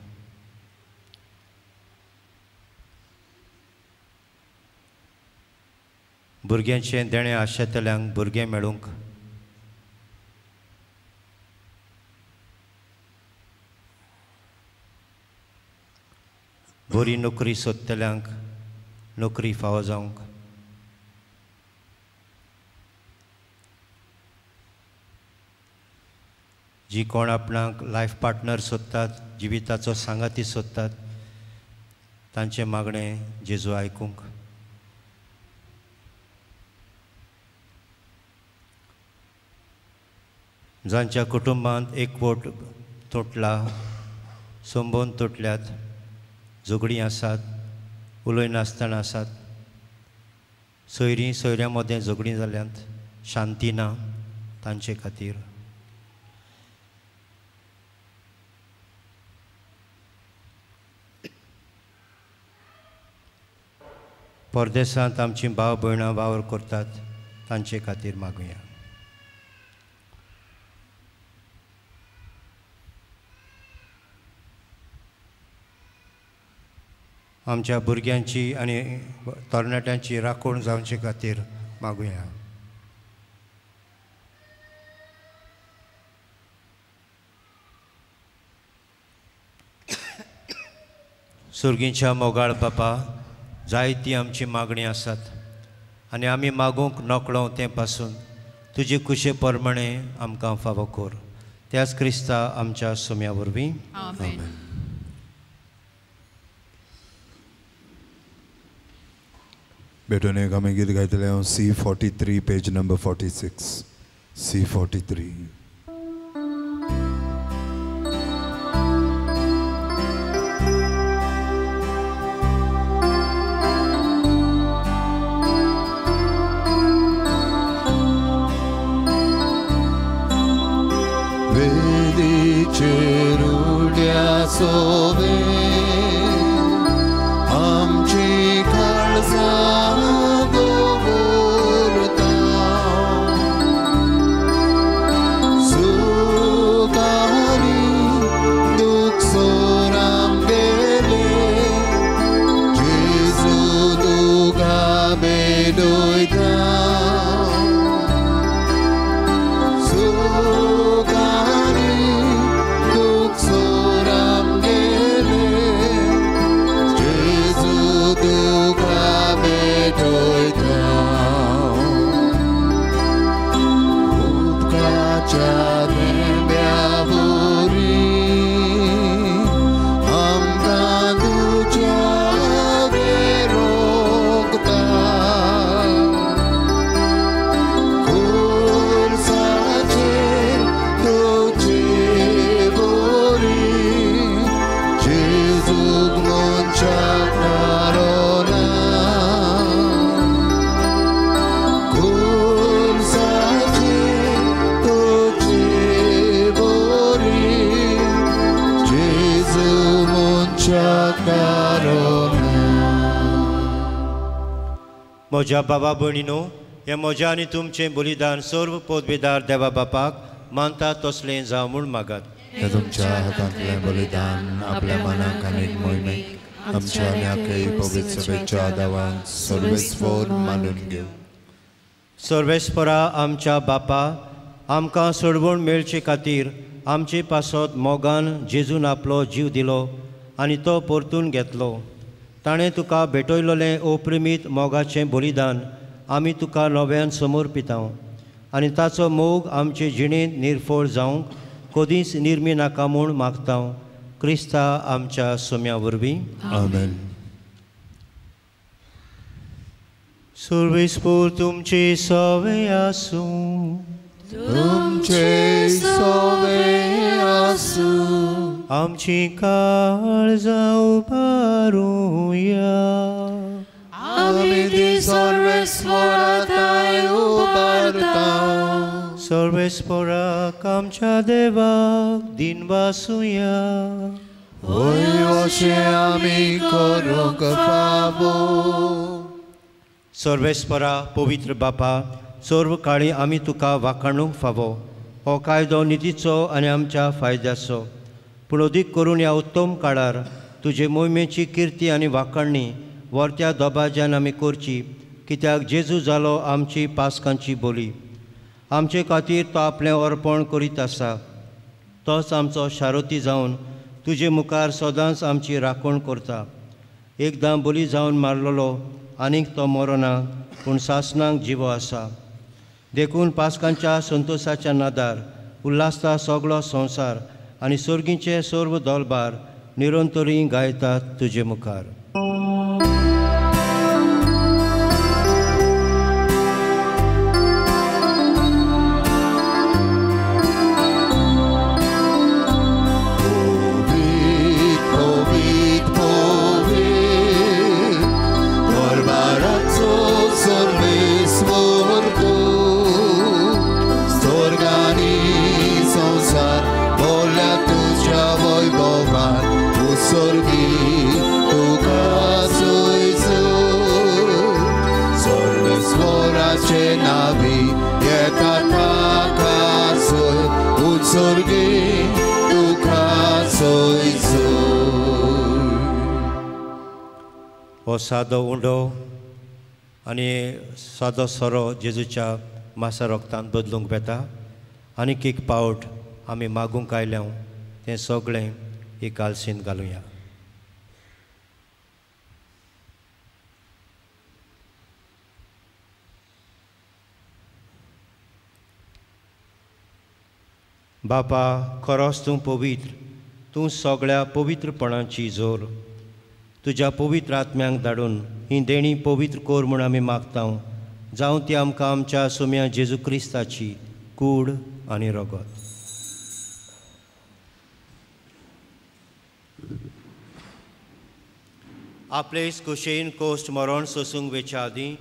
Speaker 3: भुरग्यांचें देणें आशेतल्यांक भुरगें मेळूंक, बरी नोकरी सोदतल्यांक नोकरी फावो जावंक, जी कोण आपणाक लायफ पार्टनर सोदतात, जिविताचो सांगाती सोदतात, तांचें मागणें जेजू आयकूंक, जांच्या कुटुंबांत एकवट तुटला, संबोन तुटल्यात, झगडीं आसात, उलय नासतना आसात, सोयऱ्यां मदें झगडीं जाल्यांत, शांती ना तांचे खातीर, परदेसांत आमचीं भाव भयणां वावर करतात तांचे खातीर मागुया. आमच्या भुरग्यांची आनी तरणाट्यांची राखण जावचे खातीर मागुया. सुर्गीच्या मोगाळ बापा, जायती आमची मागणी आसात आनी आमी मागूंक नकळो ते पासून तुजे कुशे परमणे आमकां फावो कर. त्याच क्रिस्ता आमच्या सुम्या वरवीं.
Speaker 1: आमेन. बेटोने आमी गीत गायतले हांव C43 पेज नंबर 46. C43.
Speaker 2: वेदीचेर उड्या सोवे आमची काळजां दवरता. सूख आनी दूख सोराम गेले, जेजू तुका बेडयता. सूख आनी दूख सोराम गेले,
Speaker 3: म्हज्या बाबा भयणीनो, हे म्हज्या आनी तुमचें बलिदान सर्व पदवेदार देवा बापाक मानता तसलें जावं म्हूण मागात.
Speaker 1: हे तुमच्या हातांतलें बलिदान आपल्या मनाक आनीक मोहिमेक आमच्या न्याकय पवित्र सभेच्या आदारांत सर्वेस्वर मानून घेऊ.
Speaker 3: सर्वेस्परा आमच्या बापा, आमकां सोडवण मेळचे खातीर आमचे पासत मोगान जेजून आपलो जीव दिलो आनी तो परतून घेतलो. ताणें तुका भेटयलोलें अप्रिमीत मोगाचें बलिदान आमी तुका नव्यान समर्पिता आनी ताचो मोग आमचे जिणेंत निर्फळ जावंक कधीच निर्मी नाका म्हूण मागता. क्रिस्ता आमच्या सोम्या वरवीं.
Speaker 1: आमेन.
Speaker 3: सर्वेस्पर तुमचे सवे आसूं.
Speaker 2: तुमचे सवे आसूं.
Speaker 3: आमची काळजां उबारूया.
Speaker 2: आमी ती सर्वेस्वराताय उबारता.
Speaker 3: सर्वेस्पराक आमच्या देवाक दिनवासुया.
Speaker 2: होय अशें आमी करूंक फावो.
Speaker 3: सर्वेस्परा पवित्र बापा, सर्व काळी आमी तुका वाखाणूंक फावो. हो कायदो नितीचो आनी आमच्या फायद्याचो, पूण अदीक करून ह्या उत्तम काळार तुजे मोहिमेची किर्ती आनी वाखाणणी वर्त्या दोबाज्यान आमी करची, कित्याक जेजू जालो आमची पासकांची बोली. आमचे खातीर तो आपलें अर्पण करीत आसा. तोच आमचो शारोती जावन तुजे मुखार सदांच आमची राखण करता. एकदां बली जावन मारलेलो आनीक तो मरना, पूण सासणांक जिवो आसा. देखून पासकांच्या संतोशाच्या नादार उल्हासता सगळो संवसार आनी सर्गीचे सर्व दोलबार निरंतरी गायतात तुजे मुखार. हो सादो उंडो आनी सादो सोरो जेजूच्या मासा रोगतान बदलूंक येता. आनीक एक पावट आमी मागूंक आयल्या तें सगळें एक आलसीन घालुया. बापा, खरोच तूं पवित्र, तूं सगळ्या पवित्रपणाची जोर. तुज्या पवित्र आत्म्यांक धाडून ही देणी पवित्र कोर म्हूण आमी मागता, जावं ती आमकां आमच्या सोम्या जेजू क्रिस्ताची कूड आनी रगत. आपले कुशेन कोश्ट मरण सोसूंक वेच्या आदीं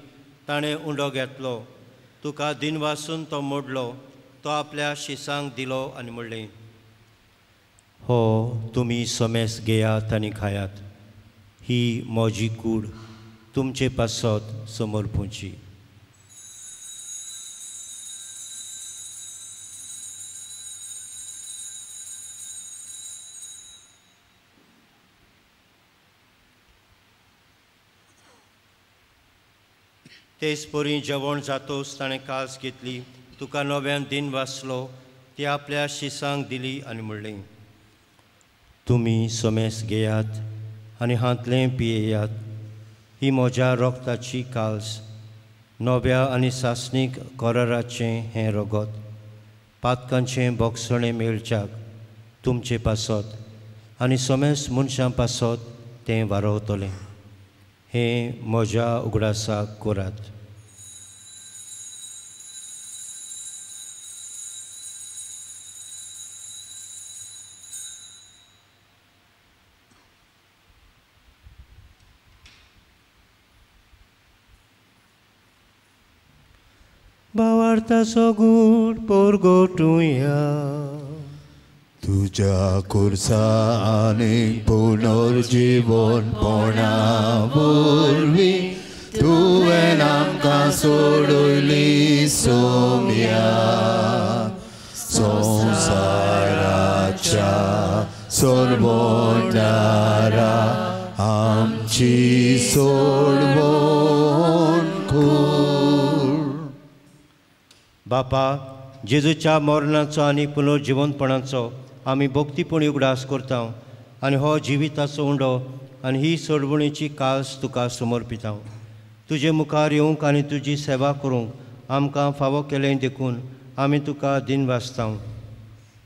Speaker 3: ताणें उंडो घेतलो. तुका दिनवासून तो मोडलो. तो आपल्या शिसांक दिलो आनी म्हणलें, हो तुमी सोमेस घेयात आनी खायात. ही म्हजी कूड तुमचे पासत समर्पूची. तेच परी जेवण जातोच ताणें कास घेतली. तुका नव्यान दिन वाचलो. ती आपल्या शिसांक दिली आनी म्हणलें, तुमी सोमेस घेयात आनी हातलें पियेयात. ही म्हज्या रोगताची काल्स, नव्या आनी सासणीक कराराचें हें रगत. पातकांचें बोगसणें मेळच्याक तुमचे पासत आनी सोमेस मनशां पासत तें वारोवतलें. हें म्हज्या उगडासाक करात. भावार्थाचो गूढ पोरगोटुया.
Speaker 2: तुझ्या कुर्सा आनी पुनर्जीवन पोणा वरवीं तुवें आमकां सोडूयली सोम्या संवसाराच्या सोडवणारा आमची सोडवण कूड.
Speaker 3: बापा, जेजूच्या मरणाचो आनी पुनर्जिवंतपणाचो आमी भक्तीपणी उगडास करता आनी हो जिविताचो उंडो आनी ही सोडवणीची कास तुका समर्पिता. तुजे मुखार येवंक आनी तुजी सेवा करूंक आमकां फावो केलें देखून आमी तुका दिनवासता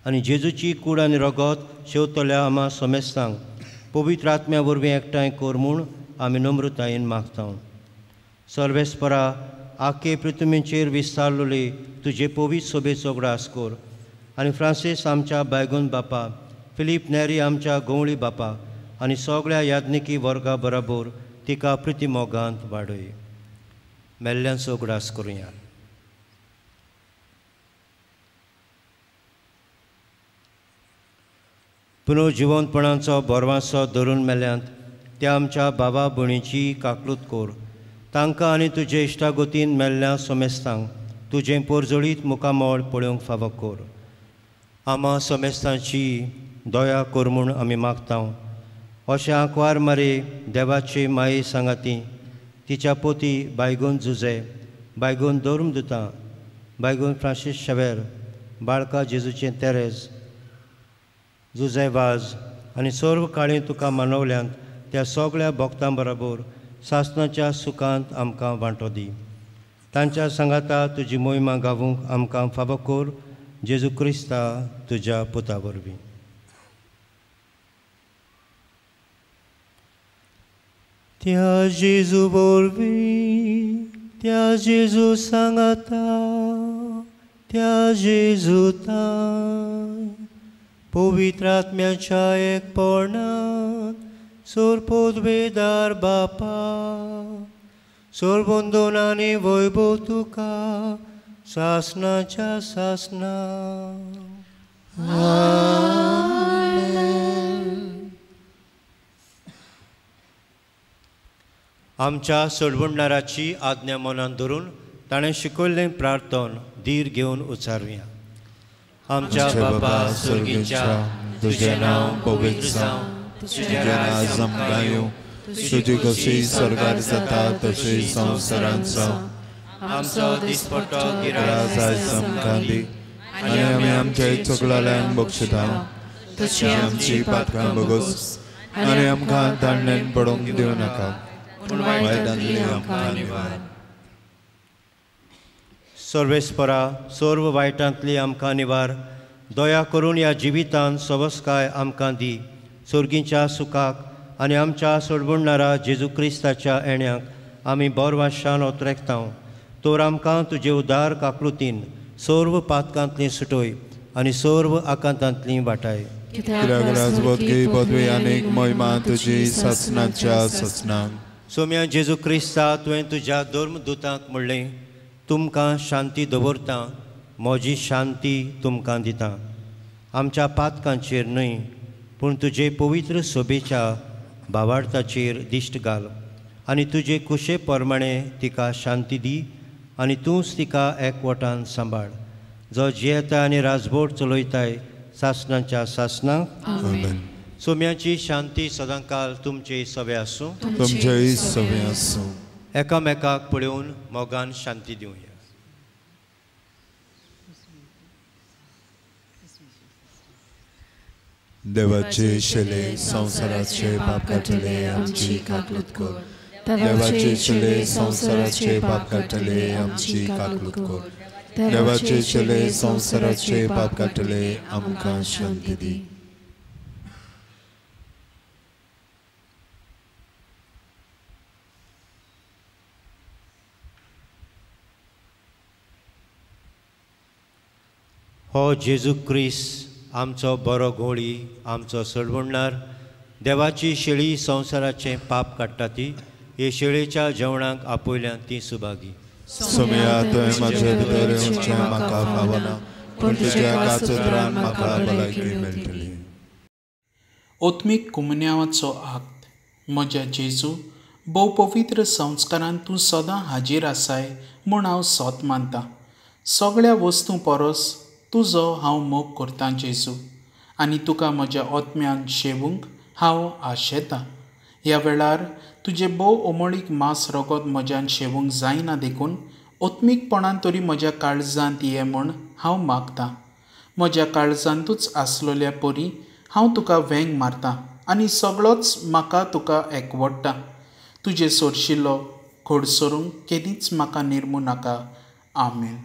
Speaker 3: आनी जेजूची कूड आनी रगत शेवतल्या आमा समेस्तांक पवित्र आत्म्या वरवीं एकठांय कर म्हूण आमी नम्रतायेन मागता. सर्वेस्परा, आखे पृथ्वीचेर विस्तारलोले तुजे पवित्र सोबेचो उगडास कर आनी फ्रांसीस आमच्या बायगून बापा, फिलीप नेरी आमच्या गवळी बापा आनी सगळ्या याज्ञिकी वर्गा बराबर तिका प्रितीमोगांत वाडय. मेल्ल्यांचो उगडास करुया. पुनर्जिवंतपणाचो बोरवांचो धरून मेल्ल्यांत त्या आमच्या बाबा भयणीची काकलूत कर. तांकां आनी तुजे इश्टागोतीन मेल्ल्या समेस्तांक तुजें पोरजोळीत मुखामोळ पळोवंक फावो कर. आमा समेस्तांची दया कर म्हूण आमी मागता. अशें आंकवार मारे देवाचे माये सांगाती तिच्या पोती बायगून जुजे, बायगून धर्मदुतां, बायगून फ्रांसीस शेवेर, बाळका जेजूचें तेरेज, जुजे वाज आनी सर्व काळी तुका मानवल्यांत त्या सगळ्या भक्तां बरोबर सासणाच्या सुखांत आमकां वांटो दी. तांच्या सांगाता तुजी मोहिमा गावूंक आमकां फावो कर. जेजू क्रिस्ता तुज्या पुता वरवीं. त्या जेजू वरवीं, त्या जेजू सांगाता, त्या जेजूतां पवित्र आत्म्याच्या एकपणांत सोरपोदवेदार बापा, सोरबंदोन आनी वैभव तुका सासणाच्या सासना. आमच्या सोडवणाराची आज्ञा मनान धरून ताणें शिकयल्लें प्रार्थन धीर घेवन उचारुया. आमच्या बापा स्वर्गीच्या,
Speaker 2: तुजें नांव पवित्र जावं, तुजें राज आमकां येवं, तुजी कशी स्वर्गार जाता तशी संवसारांत जावं.
Speaker 3: आमचो दिसपट्टो
Speaker 2: गिराय आयज आमकां दी आनी आमी आमच्या चुकलेल्यांक बक्षिता तशी आमची पातकां बगोस आनी आमकां दांडेन पडोवंक दिवं नाका, पूण वायटांतली आमकां निवार.
Speaker 3: सर्वेस्परा, सर्व वायटांतली आमकां निवार. दया करून ह्या जिवितांत सवस्काय आमकां दी. सर्गीच्या सुखाक आनी आमच्या सोडवणारा जेजू क्रिस्ताच्या येण्याक आमी बोरवाशान ओतरेकता. तोर आमकां तुजे उदार काकलुतीन सर्व पातकांतली सुटोय आनी सर्व आकांतांतली वाटाय.
Speaker 2: कित्याक राजवतकी पदवी आनीक महिमा तुजी सासणाच्या सासणांक.
Speaker 3: सोम्या जेजू क्रिस्ता, तुवें तुज्या धर्मदुतांक म्हणलें, तुमकां शांती दवरता, म्हजी शांती तुमकां दिता. आमच्या पातकांचेर न्हय पूण तुजे पवित्र सोबेच्या भावार्थाचेर दिश्ट घाल आनी तुजे कुशे प्रमाणे तिका शांती दी आनी तूंच तिका एकवटान सांबाळ. जो जियेता आनी राजभोट चलयताय सासणाच्या सासणांक. सोम्याची शांती सदांकाल तुमचे सवे आसूं.
Speaker 2: तुमचेय सवे आसूं.
Speaker 3: एकामेकाक पळोवन मोगान शांती दिवया.
Speaker 2: देवाचे शेले संवसाराचे पाप काटले आमची काकलूत कर. देवाचे शेले संवसाराचे पाप काटले आमची काकलूत कर. देवाचे शेले संवसाराचे पाप काटले आमकां शांती दी.
Speaker 3: हो जेजू क्रिस्त आमचो बरो घोळी, आमचो सोडवणणार, देवाची शेळी संवसाराचें पाप काडटा ती. हे शेळेच्या जेवणाक आपयल्यान ती सुभागी.
Speaker 2: सोम्या, तुवें म्हजे भितर येवचें म्हाका फावना, पूण तुज्या कातरान म्हाका भलायकी मेळटली.
Speaker 6: ओत्मीक कुमन्यावाचो आक्त. म्हज्या जेजू, भोव पवित्र संस्कारांत तूं सदां हाजीर आसाय म्हूण हांव सोत मानतां. सगळ्या वस्तू परस तुजो हांव मोग करतां जेजू, आनी तुका म्हज्या ओतम्यान शेवूंक हांव आशेतां. ह्या वेळार तुजे भोव ओमळीक मांस रगत म्हज्यान शेवूंक जायना देखून ओत्मीकपणान तरी म्हज्या काळजांत ये म्हूण हांव मागतां. म्हज्या काळजांतूच आसलोल्या परी हांव तुका वेंग मारतां आनी सगळोच म्हाका तुका एकवडटा. तुजे सोरशिल्लो खोडसरूंक केदींच म्हाका निर्मू नाका. आमेन.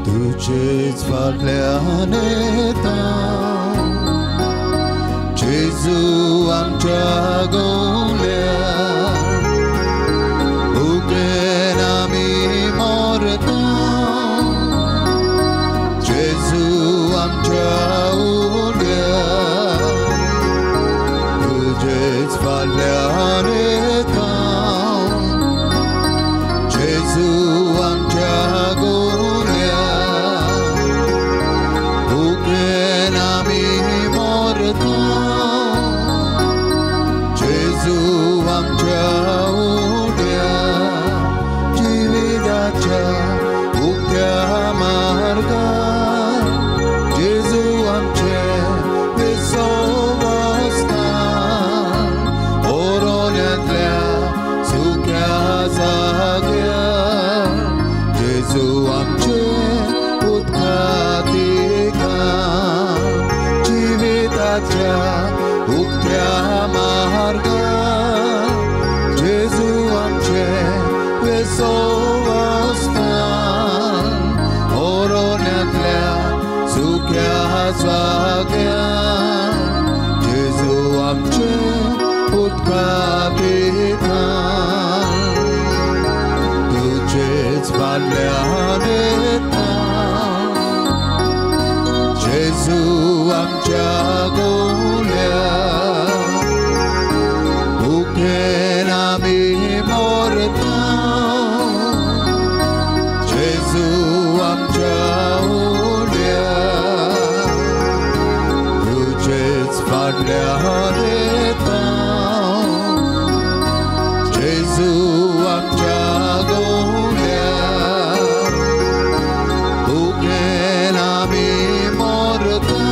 Speaker 1: तुजेच फाटल्यान येता जेजू आमच्या गोवल्या, भुकेन आमी मरता जेजू आमच्या उल्या. तुजेच फाटल्यान येता जेजू आमच्या गोवल्या, भुकेन आमी मरता जेजू आमच्या उल्या. जिविताच्या उक्त्या मार्गार जेजू आमचे विसवासस्थान, ओरोल्यांतल्या सुक्या जाग्यार जेजू आमचे उत्खातिकान. जिविताच्या उक्त्या मार्गार जेजू आमचे विसवासस्थान, ओरोल्यांतल्या सुक्या जाग्यार जेजू आमचे उत्खातिकान. तुजेच फाटल्यान येता जेजू आमच्या गोवल्या, भुकेन आमी मरता जेजू आमच्या उल्या. तुजेच फाटल्यान येता जेजू आमच्या गोवल्या, भुकेन आमी मरता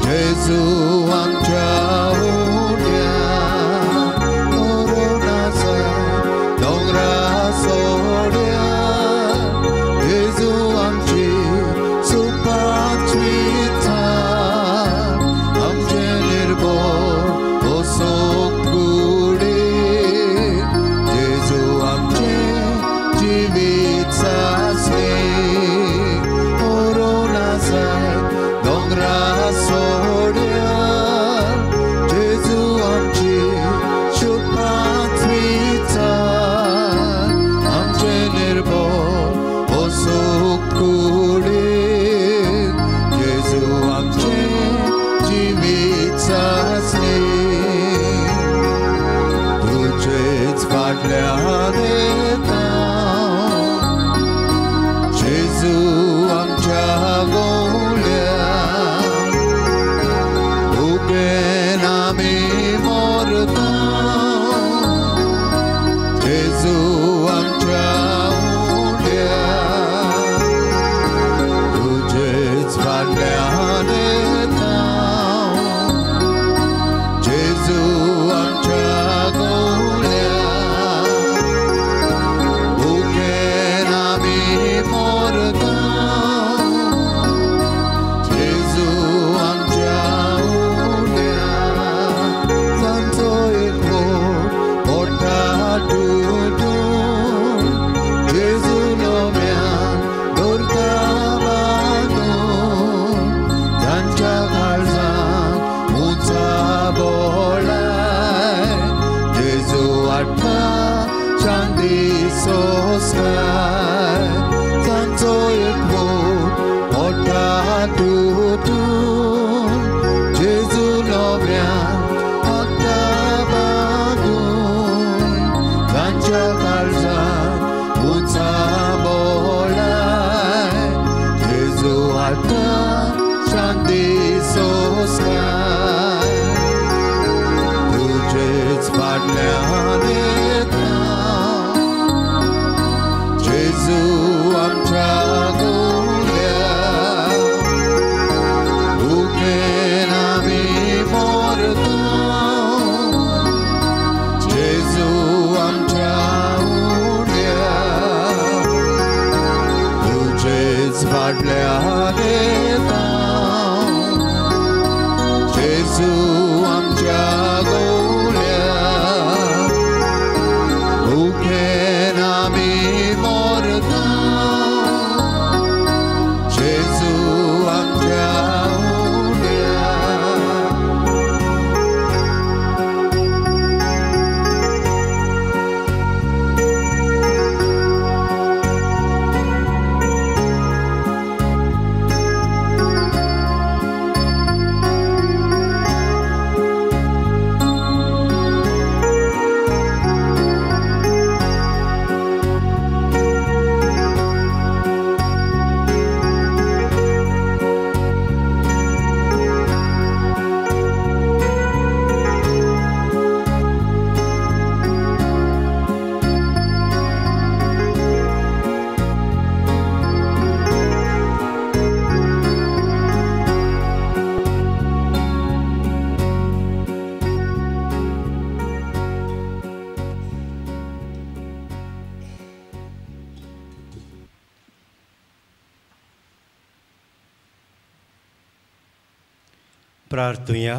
Speaker 1: जेजू आमच्या उल्या. कोरोनाचा दोंगरा सोड्या जेजू आमची सुपाची चाल, आमचे निर्भय ओसोक कुडी जेजू आमचे जिवीत सासले. कोरोनाचा दोंगरा सोड्या जेजू आमची शुपाची चाल, आमचे निर्भय ओसोक कुडी जेजू आमचे जिवीत सासले. तुजेच फाटल्यान येता जेजू आमच्या गोवल्या, भुकेन आमी मरता जेजू आमच्या उल्या. तुजेच फाटल्यान येता जेजू आमच्या गोवल्या, भुकेन आमी मरता जेजू आमच्या उल्या. तांचो एक मोठा तुटून जेजू नव्यान धरता बांदून, तांच्या काळजांत उंचा बोळाय जेजू हाडटा चांदी सोस्काय. तांचो आमच्या काळजात उचाबोलाय जेजू आता शांती सोसलाय तुझेच फाटल्यान येता जेजू आमच्या गोल्या भुकेन आमी मरता जेजू आमच्या उण्या तुझेच फाटल्यान येता जेजू आमच्या गोल्या भुकेन आमी मरता जेजू आमच्या उण्या
Speaker 3: प्रार्थुया.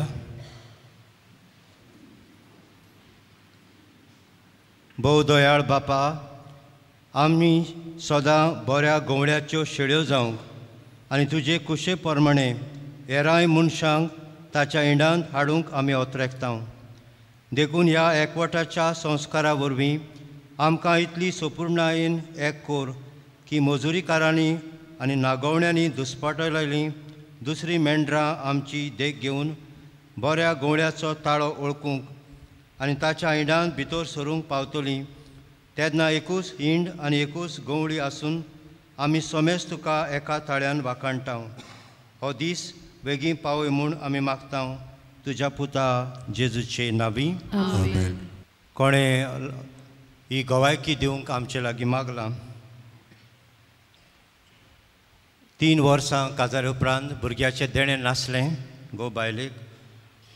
Speaker 3: भोव दयाळ बापा, आमी सदां बऱ्या गोवड्याच्यो शेळयो जावंक आनी तुजे कुशे प्रमाणे हेरांय मनशांक ताच्या इंडांत हाडूंक आमी ओतरेकतांव. देखून ह्या एकवटाच्या संस्कारा वरवीं आमकां इतली सोपुर्णायेन एक कोर की मजुरीकारांनी आनी नागोवण्यांनी दुस्पाटयलेलीं दुसरी मेंढरां आमची देख घेवन बऱ्या गोवड्याचो ताळो ओळखूंक आनी ताच्या इंडांत भितर सरूंक पावतलीं तेन्ना एकूच इंड आनी एकूच गोवडी आसून आमी सोमेज तुका एका ताळ्यान वाखाणटाव. हो दीस बेगीन पावय म्हूण आमी मागतांव तुज्या पुता जेजूचे नांवी. कोणें ही गवायकी दिवंक आमचे लागीं मागलां. 3 वर्सां काजारे उपरांत भुरग्याचें देणें नासलें गो बायलेक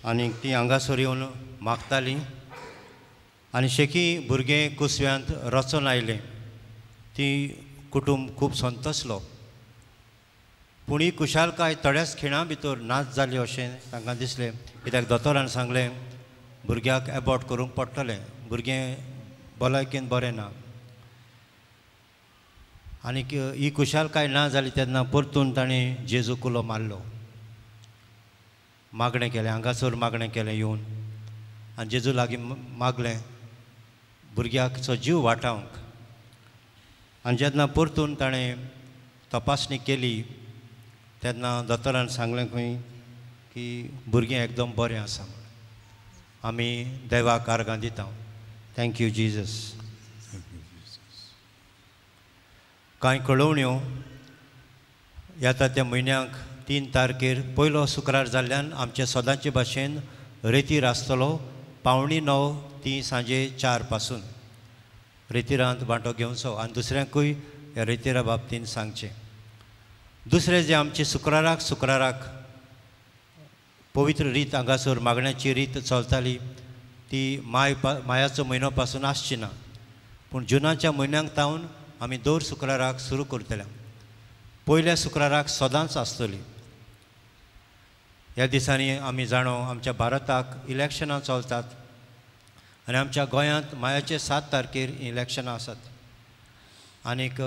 Speaker 3: आनी ती हांगासर येवन मागतालीं आनी शेकी भुरगें कुसव्यांत रचून आयलें. ती कुटूंब खूब संतसलो पूण ही कुशालकाय थोड्याच खिणां भितर नाच जाली अशें तांकां दिसलें. कित्याक दोतोरान सांगलें भुरग्याक एबॉर्ट करूंक पडटलें, भुरगें भलायकेन बरें ना. आनी ही कुशालकाय ना जाली तेन्ना परतून ताणें जेजू कुलो मारलो, मागणें केलें, हांगासर मागणें केलें येवन आनी जेजू लागीं मागलें भुरग्याचो जीव वाटावंक. आनी जेन्ना परतून ताणें तपासणी केली तेन्ना दोतोरान सांगलें खंय की भुरगें एकदम बरें आसा. आमी देवाक आर्गां दिता. Thank you Jesus. कांय कळवण्यो येता त्या म्हयन्याक 3 तारखेर पयलो शुक्रार जाल्ल्यान आमचे सदांचे भाशेन रेतीर आसतलो 8:45 ती सांजे 4 पासून. रेतीरांत वांटो घेवचो आनी दुसऱ्यांकूय ह्या रेतीरा बाबतींत सांगचें. दुसरें जे आमचे शुक्राराक पवित्र रीत हांगासर मागण्याची रीत चलताली ती मायाचो म्हयनो पासून आसची ना, पूण जुनाच्या म्हयन्यांक तावन आमी दर शुक्राराक सुरू करतल्या. पयल्या शुक्राराक सदांच आसतली. ह्या दिसांनी आमी जाणो आमच्या भारताक इलेक्शनां चलतात आनी आमच्या गोंयांत मायाचे 7 तारखेर इलेक्शनां आसात. आनीक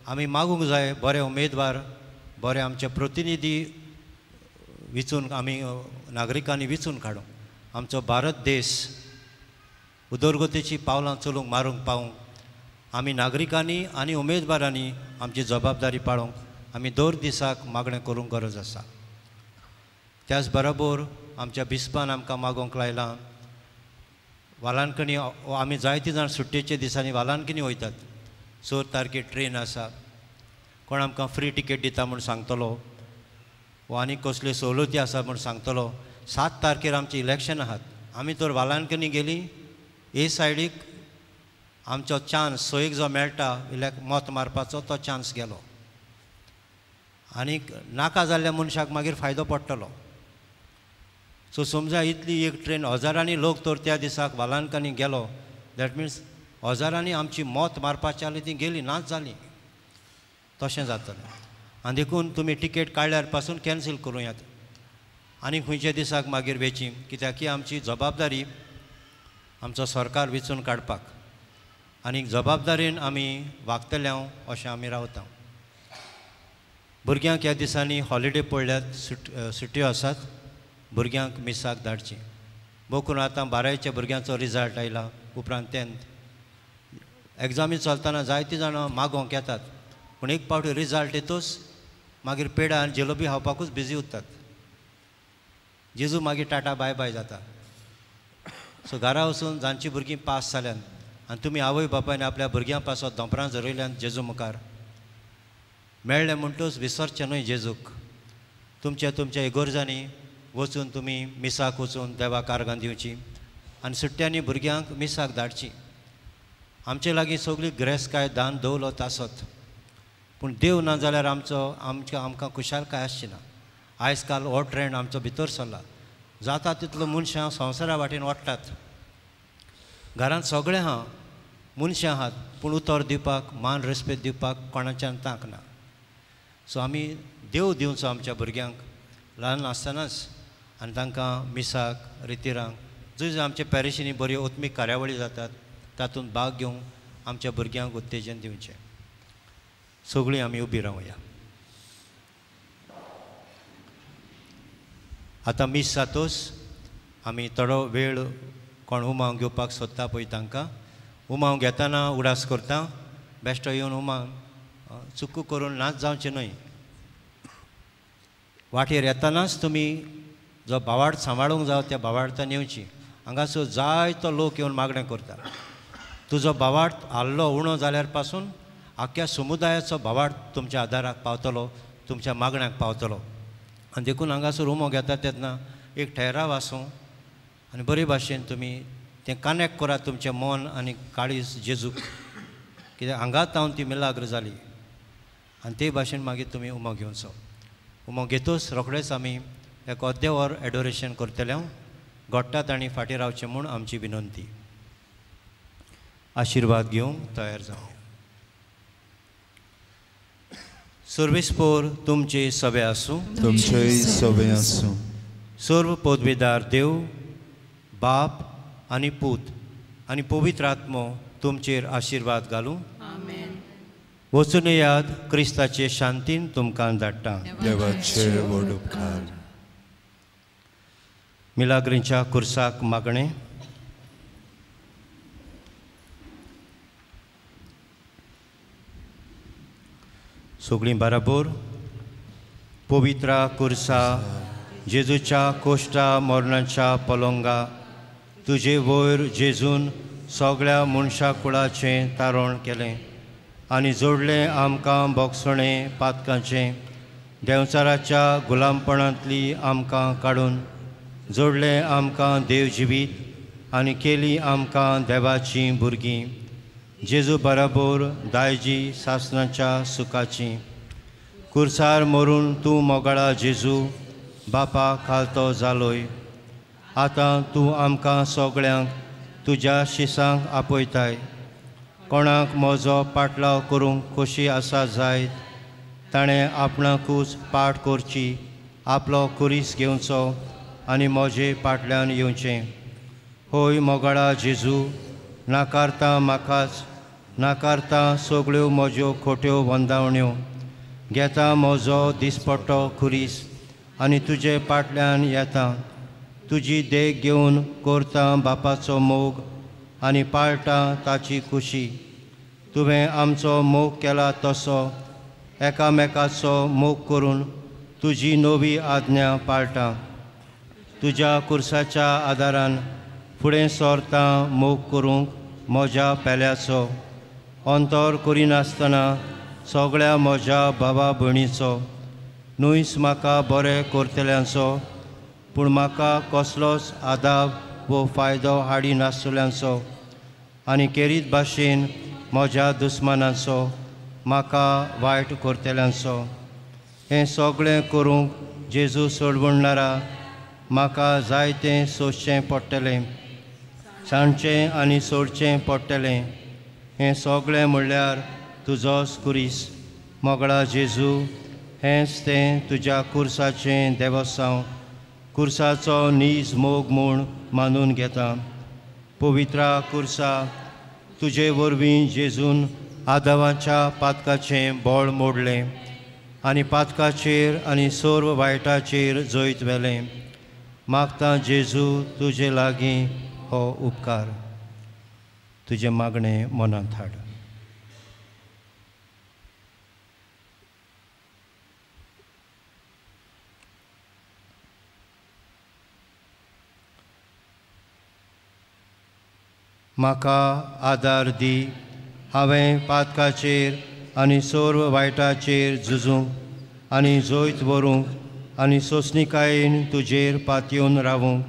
Speaker 3: आमी मागूंक जाय बरे उमेदवार, बरे आमचे प्रतिनिधी विचून आमी नागरिकांनी विचून काडूंक आमचो भारत देश उदरगतीची पावलां चलूंक मारूंक पावूंक आमी नागरिकांनी आनी उमेदवारांनी आमची जबाबदारी पाळोवंक आमी दर दिसाक मागणें करूंक गरज आसा. त्याच बरोबर आमच्या बिस्पान आमकां मागोवंक लायलां वालांकणी आमी जायते जाण सुट्टेच्या दिसांनी वालांकणी वयतात. 4 तारखेर ट्रेन आसा, कोण आमकां फ्री टिकेट दिता म्हूण सांगतलो वा आनी कसल्यो सवलती आसा म्हूण सांगतलो. 7 तारखेर आमचें इलेक्शन आहात, आमी तर वालांकणी गेली हे सायडीक आमचो चान्स सोयेक जो मेळटा मत मारपाचो तो चान्स गेलो. आनीक नाका जाल्ल्या मनशाक मागीर फायदो पडटलो. सो समजा इतली एक ट्रेन हजारांनी लोक तर त्या दिसाक वालांकणी गेलो, दॅट मिन्स हजारांनी आमची मत मारपाची जाली ती गेली नाच जाली. तशें जातलें. आनी देखून तुमी टिकेट काडल्यार पासून कॅन्सील करूं येता आनी खंयच्या दिसाक मागीर वेची, कित्याक की आमची जबाबदारी आमचो सरकार वेचून काडपाक आनी जबाबदारेन आमी वागतले अशें आमी रावता. भुरग्यांक ह्या दिसांनी हॉलिडे पडल्यात, सुट्यो आसात, भुरग्यांक मिसाक धाडची. भोव करून आतां 12च्या भुरग्यांचो रिजल्ट आयला, उपरांत 10th एग्जामी चलतना जायतीं जाणां मागोवंक येतात, पूण एक पावटी रिजल्ट येतूच मागीर पेडा आनी जेलोबी खावपाकूच बिजी उरतात. जेजू मागीर टाटा बाय बाय जाता. सो घरा वचून जांची भुरगीं पास जाल्यान आनी तुमी आवय बापायन आपल्या भुरग्यां पासत दोंपरां जरयल्यान जेजू मुखार मेळ्ळें म्हणटूच विसरचें न्हय जेजूक. तुमच्या इगोर्जांनी वचून तुमी मिसाक वचून देवाक आर्गां दिवची आनी सुट्ट्यांनी भुरग्यांक मिसाक धाडची. आमचे लागीं सगळी गिरेस्तकाय दान दौलत आसत, पूण देव ना जाल्यार आमकां खुशालकाय आसची ना. आयज काल हो ट्रेंड आमचो भितर सरला. जाता तितलो मनशां संवसारा वाटेन वट्टात. घरांत सगळें आहा, मनशां आहात, पूण उतर दिवपाक मान रेस्पेद दिवपाक कोणाच्यान तांक ना. सो आमी देव दिवचो आमच्या भुरग्यांक ल्हान आसतनाच आनी तांकां मिसाक रितीरांक जंय आमचे पॅरिशींनी बऱ्यो ओत्मीक कार्यावळी जातात तातूंत भाग घेवंक आमच्या भुरग्यांक उत्तेजन दिवचें. सगळीं आमी उबी रावया. आतां मीस जातोच आमी थोडो वेळ कोण उमावंक घेवपाक सोदता पळय तांकां उमावंक घेतना उडास करता. बेश्टो येवन उमावंक चुकू करून नाच जावचें न्हय. वाटेर येतनाच तुमी जो भावार्थ सांबाळूंक जाय त्या भावार्थान येवची. हांगासर जायतो लोक येवन मागणें करता. तुजो भावार्थ आल्लो उणो जाल्यार पासून आख्या समुदायाचो भावार्थ तुमच्या आदाराक पावतलो, तुमच्या मागण्याक पावतलो. आनी देखून हांगासर उमो घेता तेन्ना एक ठहराव आसूं आनी बरे भाशेन तुमी तें कनेक्ट करात तुमचें मन आनी काळीज जेजूक, कित्याक हांगाच हांव ती मिलाग्र जाली आनी ते भाशेन मागीर तुमी उमो घेवचो. उमो घेतूच रोखडेच आमी एक अर्दें वर एडोरेशन करतले. घोट्टात आनी फाटीं रावचें म्हूण आमची विनंती. आशिर्वाद घेवंक तयार जावं. सर्वेस्पोर तुमचे सवे आसूं.
Speaker 1: तुमचेय सवे आसूं.
Speaker 3: सर्व पदवीदार देव, बाप आनी पूत आनी पवित्र आत्मो तुमचेर आशिर्वाद घालूं. वचून याद क्रिस्ताचे शांतीन तुमकां धाडटा.
Speaker 1: देवाचे व्हड उपकार.
Speaker 3: मिलाग्रींच्या कुर्साक मागणें. सगळीं बराबर. पवित्रा कुर्सा जेजूच्या कोश्टा मरणाच्या पलंगा तुजे वयर जेजून सगळ्या मनशा कुळाचें तारण केलें आनी जोडलें आमकां बोगसणे पातकांचें. देंवचाराच्या गुलामपणांतली आमकां काडून जोडलें आमकां देव जिवीत आनी केली आमकां देवाचीं भुरगीं. जेजू बराबर दायजी सासणाच्या सुखाची. कुर्सार मरून तूं मोगाळा जेजू बापाक खालतो जालोय. आतां तूं आमकां सगळ्यांक तुज्या शिसांक आपयताय. कोणाक म्हजो पाटलाव करूंक खोशी आसा जायत ताणें आपणाकूच पाट करची, आपलो कुरीस घेवचो आनी म्हजे फाटल्यान येवचें. होय मोगाळा जेजू, नाकारता म्हाकाच, नाकारता सगळ्यो म्हज्यो खोट्यो वंदावण्यो. घेता म्हजो दिसपट्टो खुरीस आनी तुजे फाटल्यान येता. तुजी देख घेवन करता बापाचो मोग आनी पाळटा ताची खुशी. तुवें आमचो मोग केला तसो एकामेकाचो मोग करून तुजी नवी आज्ञा पाळटा. तुज्या कुर्साच्या आदारान फुडें सोरता मोग करूंक म्हज्या पेल्याचो अंतर करिनासतना सगळ्या म्हज्या भावा भयणीचो न्हूच म्हाका बरें करतल्यांचो पूण म्हाका कसलोच आदाब वो फायदो हाडिनासतल्यांचो आनी खेरीत भाशेन म्हज्या दुस्मानांचो म्हाका वायट करतल्यांचो हें सगळें करूंक जेजू सोडवणारा म्हाका जायतें सोंसचें पडटलें सांडचें आनी सोडचें पडटलें हें सगळें म्हणल्यार तुजोच कुरीस मोगळा जेजू हेंच तें तुज्या कुर्साचें देवस्थान कुर्साचो नीज मोग म्हूण मानून घेता पवित्रा कुर्सा तुजे वरवीं जेजून आदावाच्या पातकाचें बोळ मोडलें आनी पातकाचेर आनी सर्व वायटाचेर जैत व्हेलें मागता जेजू तुजे लागीं हो उपकार तुजें मागणें मनांत हाड म्हाका आदार दी हांवें पातकाचेर आनी सर्व वायटाचेर झुजूंक आनी जैत व्हरूंक आनी सोंसणिकायेन तुजेर पातयेवन रावूंक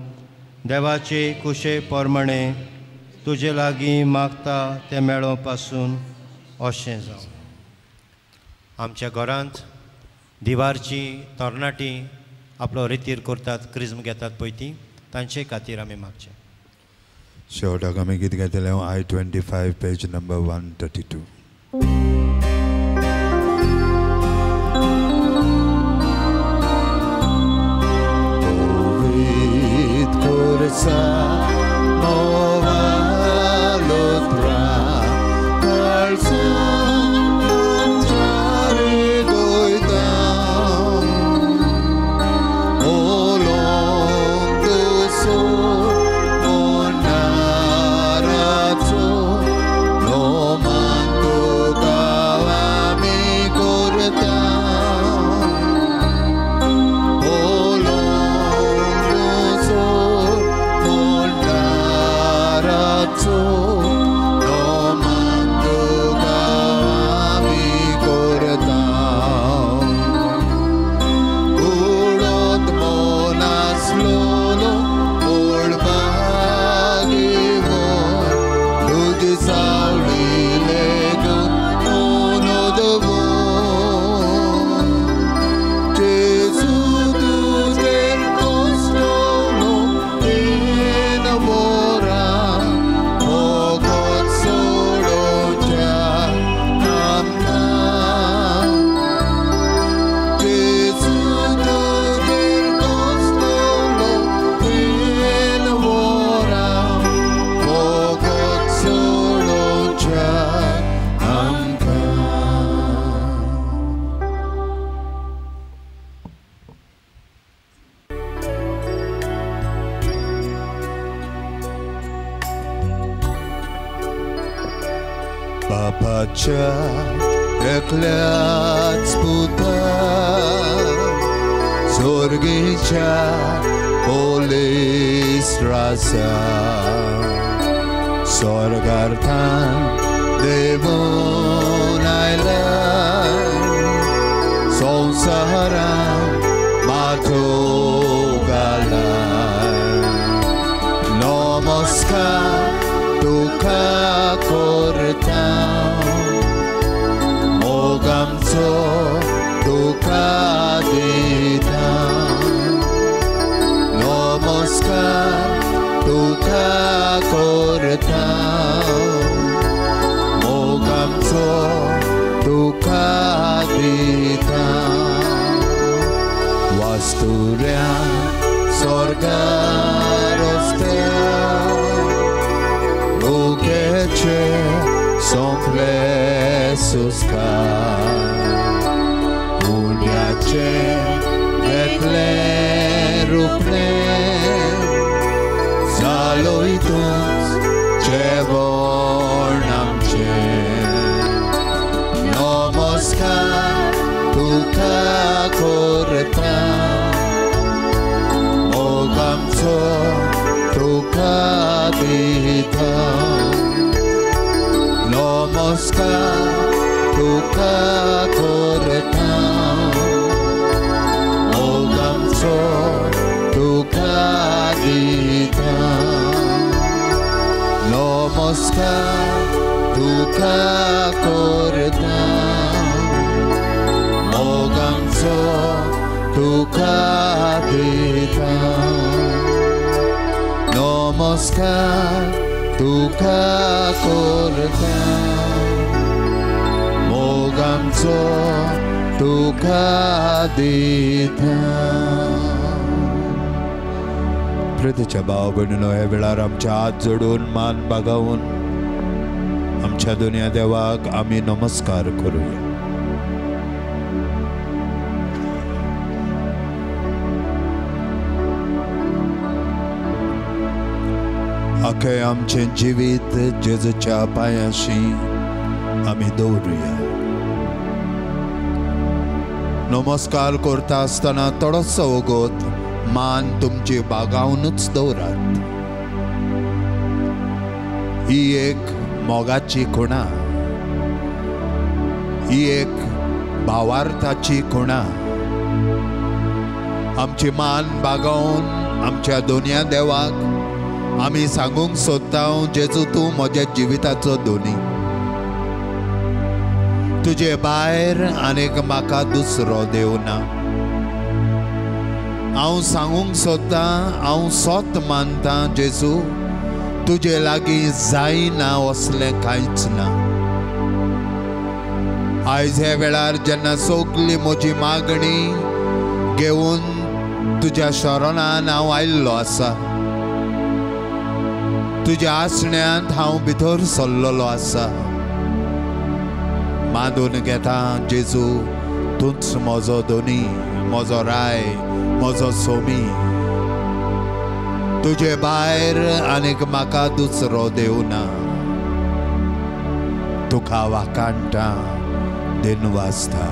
Speaker 3: देवाचे कुशे प्रमाणे तुजे लागीं मागता तें मेळो पासून अशें जावं आमच्या घरांत दिवारची तरणाटी आपलो रितीर करतात क्रिस्म घेतात पळय ती तांचे खातीर आमी मागचे
Speaker 1: शेवटाक आमी गीत घेतलें I-25 page number 132 Bapacia ekleați putea Zorgicea polis rasa Sorgartan devon ailan Sonsara matogalan Namaskar Duka kortam Mogamco duka ditam Namaskar duka kortam Mogamco duka ditam Wasturyan sorgarostea Lukeče som plesuska Unjače gekle rupne Zalojtuc čevornam če Nomoska tuka korta Mogamco tuka नमस्कार तुका करता मोगांचो तुका दिता नमस्कार तुका करता मोगांचो तुका दिता नमस्कार तुका करता मोगांचो तुका दिता प्रितीच्या भाव भयणीनो हे वेळार आमच्या हात जोडून मान बागावून आमच्या दुनिया देवाक आमी नमस्कार करूया आखे आमचे जिवीत जेजूच्या पांयाशी आमी दवरुया नमस्कार करता आसतना थोडोसो वगत मान तुमची बागावनूच दवरात ही एक मोगाची खुणा ही एक भावार्थाची खुणा आमची मान बागावन आमच्या दोनया देवाक आमी सांगूंक सोदता जेजू तूं म्हज्या जिविताचो धोनी तुजे भायर आनीक म्हाका दुसरो देव ना हांव सांगूंक सोदता हांव सोत मानता जेजू तुजे लागीं जायना असलें कांयच ना आयज हे वेळार जेन्ना सगळी म्हजी मागणी घेवन तुज्या शरणान हांव आयिल्लो आसा तुज्या आसण्यांत हांव भितर सरलेलो आसा मांडून घेता जेजू तूंच म्हजो धोनी म्हजो राय म्हजो सोमी तुजे भायर आनीक म्हाका दुसरो देव ना तुका वाकाणटा दिन वाजता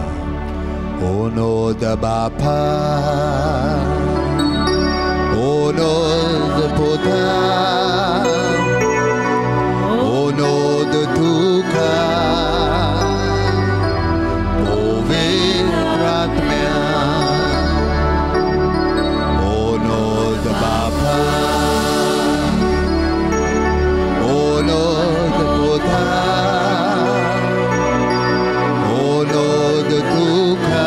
Speaker 1: ओ नोद बापा ओ नोद पुता ओ नोद तुका पवित्र आत्म्या ओ नोद बापा ओ नोद पुता ओ नोद तुका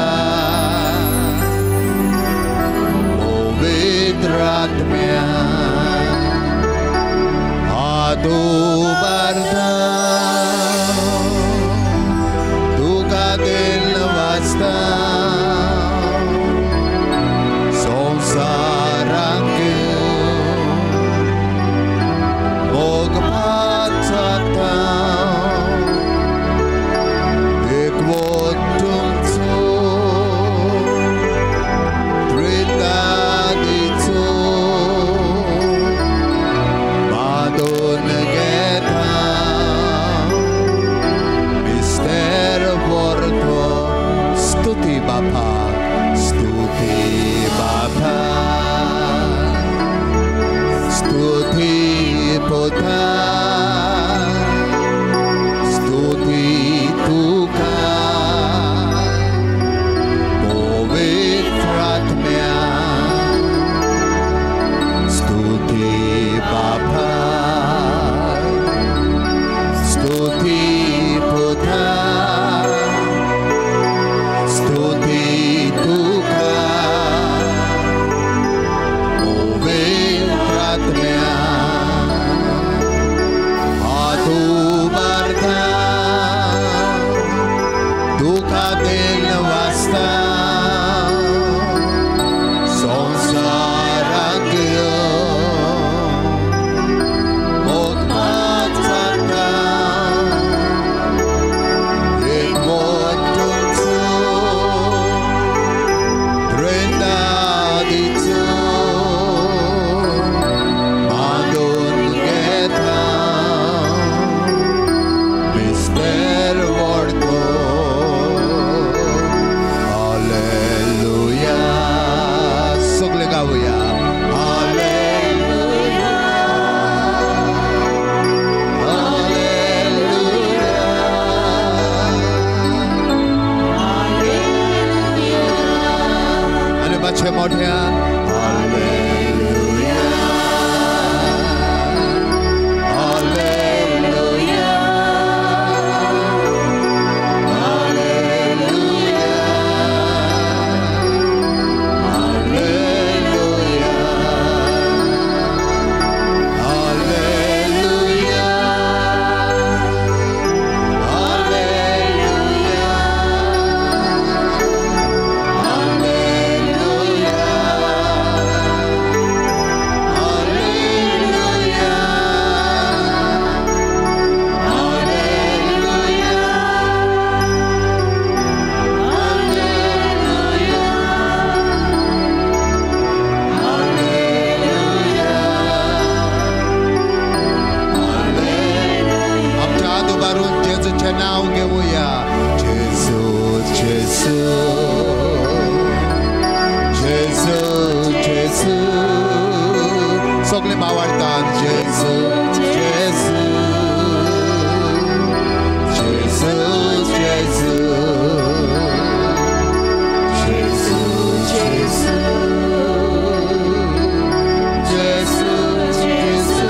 Speaker 1: पवित्र आत्म्या मोठ्यान hallelujah hallelujah hallelujah hallelujah hallelujah आमच्या हात उभारून जेजूचे नाव घेऊया जेजू जेजू जेजू जेजू सगळे मावळतात जेजू जेजू जेजू जेजू जेजू जेजू जेजू जेजू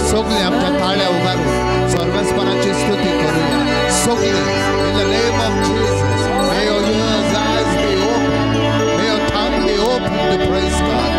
Speaker 1: सगळे आमच्या ताळ्या उभारून सर्वस्पराची स्तुती करूया सगळे in the name of Jesus may your ears eyes be open may your tongue be open to praise God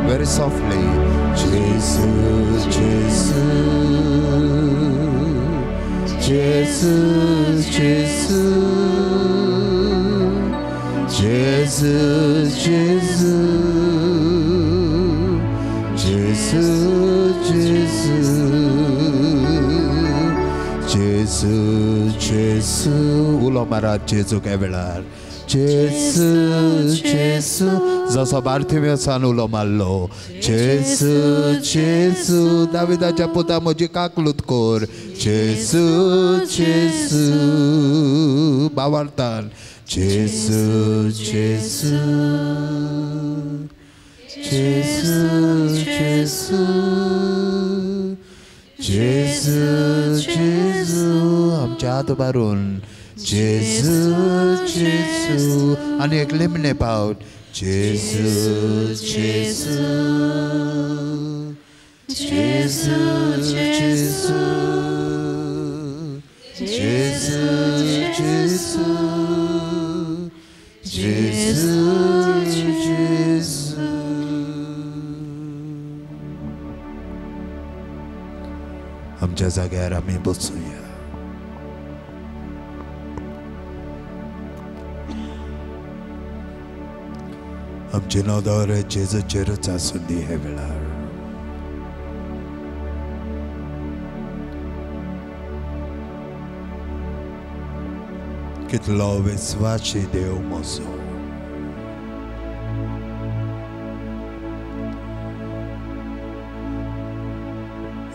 Speaker 1: Very softly, Jesus, Jesus, Jesus, Jesus, Jesus, Jesus, Jesus, Jesus, Ulo Marat Jesus Kevelar. Jesu, Jesu, जसं बारथिमेसान उलो मारलो जेसू जेसू दाविदाच्या पुता म्हजी काकलूत कोर जेसू जेसू बावार्तान जेसू जेसू जेसू जेसू जेसू जेसू आमच्या हात उबारून जेसू जेसू आणि एक लिमणे पावट जेसू जेसू
Speaker 2: Gesù, Gesù, Gesù, Gesù, Gesù, Gesù. आमच्या जाग्यार आमी बसूया. आमची नदर जेजूचेरूच आसूं दी हे वेळार. कितलो विस्वासी देव म्हजो.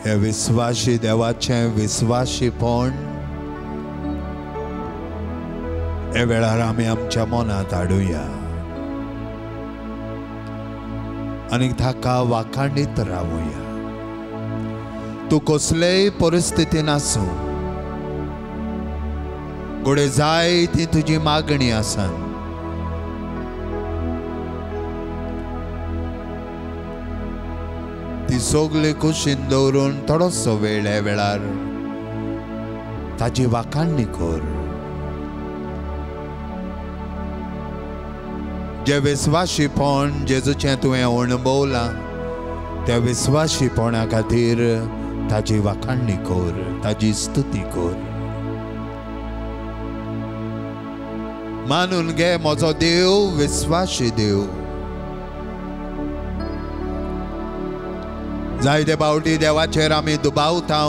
Speaker 2: हे विस्वासी देवाचें विस्वासीपण हे वेळार आमी आमच्या मनांत हाडुया आनी ताका वाखाणीत रावुया. तूं कसलेय परिस्थितीन आसूं, घोडे जाय ती तुजी मागणी आसन, ती सगळी कुशीन दवरून थोडोसो वेळ हे वेळार ताची वाखाणणी कर. जे विस्वासीपण जेजूचें तुवें अणभवलां त्या विस्वासीपणा खातीर ताची वाखाणणी कर, ताची स्तुती कर. मानून घे म्हजो देव विस्वासी देव. जायते फावटी देवाचेर आमी दुबावता,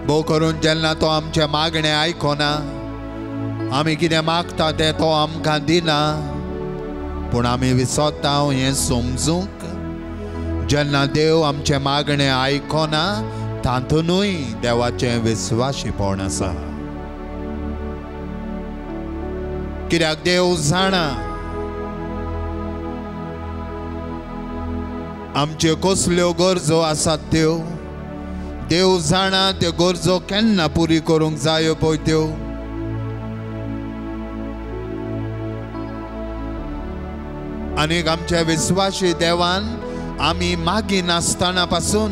Speaker 2: भोव करून जेन्ना तो आमचे मागणे आयकना, आमी कितें मागता तें तो आमकां दिना, पूण आमी विसरता हें समजूंक जेन्ना देव आमचे मागणे आयकना तातूंतूय देवाचें विस्वासीपण आसा. कित्याक देव जाणा आमच्यो कसल्यो गरजो आसात त्यो. देव जाणा त्यो गरजो केन्ना पुरी करूंक जायो पळय त्यो. आनीक आमच्या विस्वासी देवान आमी मागी नासतना पासून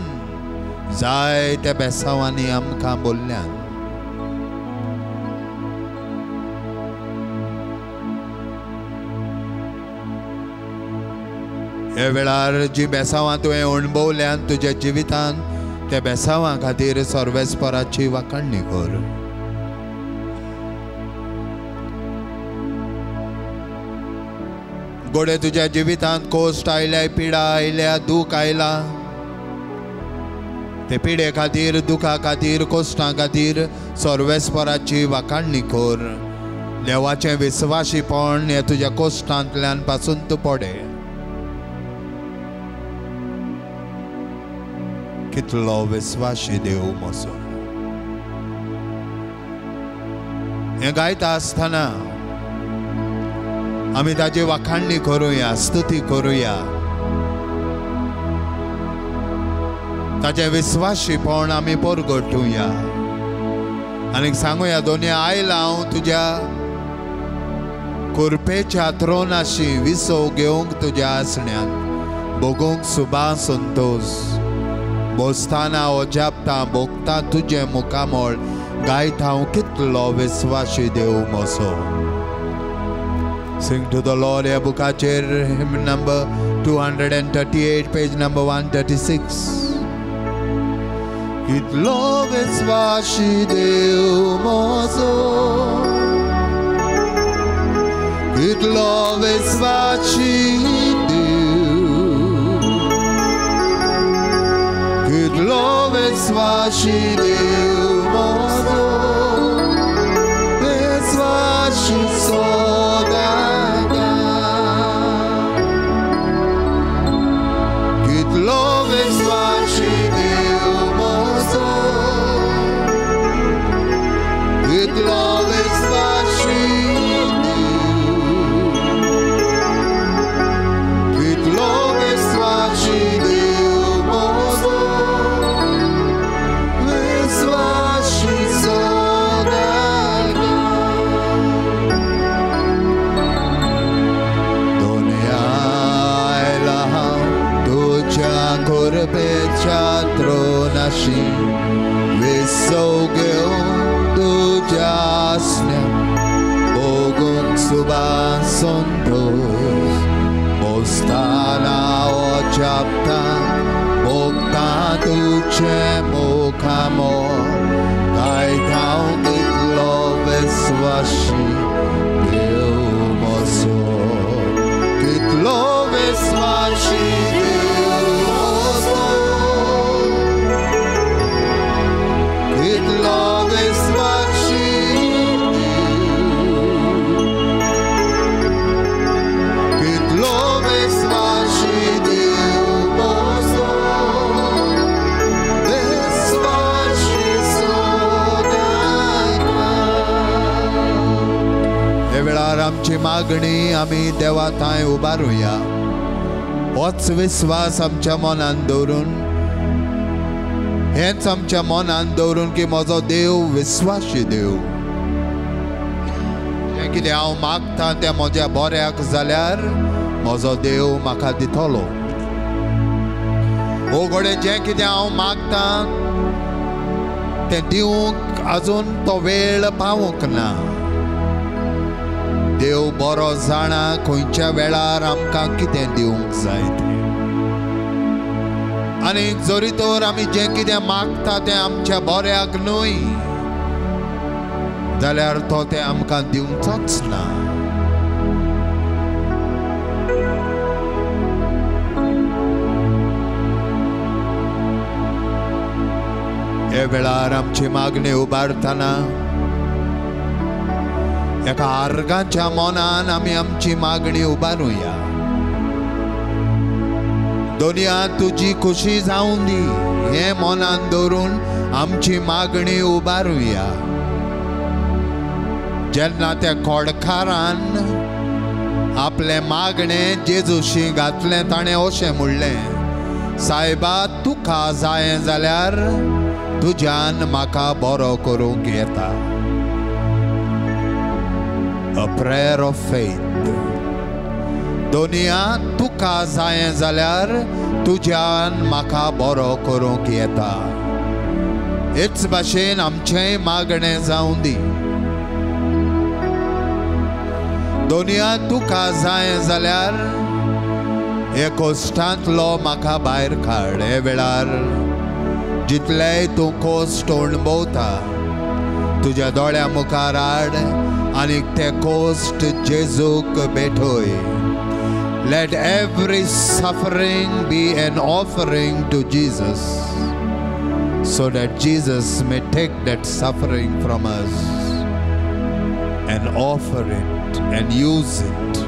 Speaker 2: जायत्या बेसांवांनी आमकां बोल्ल्यान. हे वेळार जी बेसांवां तुवें अणभवल्यान तुज्या जिवितान, त्या बेसांवां खातीर सर्वेस्पराची वाखाणणी कर. घोडे तुज्या जिवितांत कोश्ट आयल्या, पिडा आयल्या, दूख आयला, ते पिडे खातीर, दुखा खातीर, कोश्टां खातीर सर्वेस्पराची वाखाणणी कर. देवाचें विस्वासीपण हे तुज्या कोश्टांतल्यान पासून तूं पडे. कितलो विस्वासी देव म्हजो. हें गायता आसतना आमी ताची वाखाणणी करुया, स्तुती करुया. ताचें विस्वासीपण आमी परगटुया आनीक सांगुया, दोनया आयला हांव तुज्या कुरपेच्या थ्रोनाशी विसव घेवंक तुज्या आसण्यात, भोगूंक सुबा संतोष. बोसताना ओजापता भोगता तुजें मुखामळ, गायता हांव कितलो विस्वासी देव म्हजो. Sing to the Lord, बुकाचेर hymn number 238, page number 136. Kitlo विस्वासी देव म्हजो, कितलो विस्वासी देव, कितलो विस्वासी देव म्हजो, विस्वासी
Speaker 1: Viss var विस्वाशी विसोगेव तुझ्या बोगूंक सुबा संतोष मोस्ताना ओचापता मोगता तुझे मोखामोर गायतां कितलो विस्वाशी देव मोसो कितलो विस्वाशी देव मोसो कितलो विस्वाशी कितलो विस्वाशी देव मोसो विस्वाशी सोदायका हे वेळार आमची मागणी आमी देवा थंय उबारुया होच विश्वास आमच्या मनान दवरून हेच आमच्या मनान दवरून की म्हजो देव विश्वासी देव जें कितें हांव मागतां तें म्हज्या बऱ्याक जाल्यार म्हजो देव म्हाका दितलो हो घोडे जें कितें हांव मागतां तें दिवंक आजून तो वेळ पावूंक ना देव बरो जाणा खंयच्या वेळार आमकां कितें दिवंक जाय तें आनी जरी तर आमी जें कितें मागता तें आमच्या बऱ्याक न्हय जाल्यार तो तें आमकां दिवचोच ना हे वेळार आमची मागणी उबारतना एका आर्गाच्या मनान आमी आमची मागणी उबारुया दुनिया तुजी खुशी जावं दी हे मनान दवरून आमची मागणी उबारुया जेन्ना त्या खोडकारान आपले मागणे जेजूशी घातले ताणें अशें म्हणलें सायबा तुका जाय जाल्यार तुज्यान म्हाका बरो करूंक येता A prayer of faith दुनिया तुका जाय जाल्यार तुज्यान म्हाका बरो करूंक येता हेच भाशेन आमचें मागणें जावं दी दुनिया तुका जाय जाल्यार हे कोश्टांतलो म्हाका भायर काड हे वेळार जितलेय तूं कोश्ट अणभवता तुज्या दोळ्या मुखार हाड आनी ते cost जेजूक भेटोय Let every suffering be an offering to Jesus so that Jesus may take that suffering from us and offer it and use it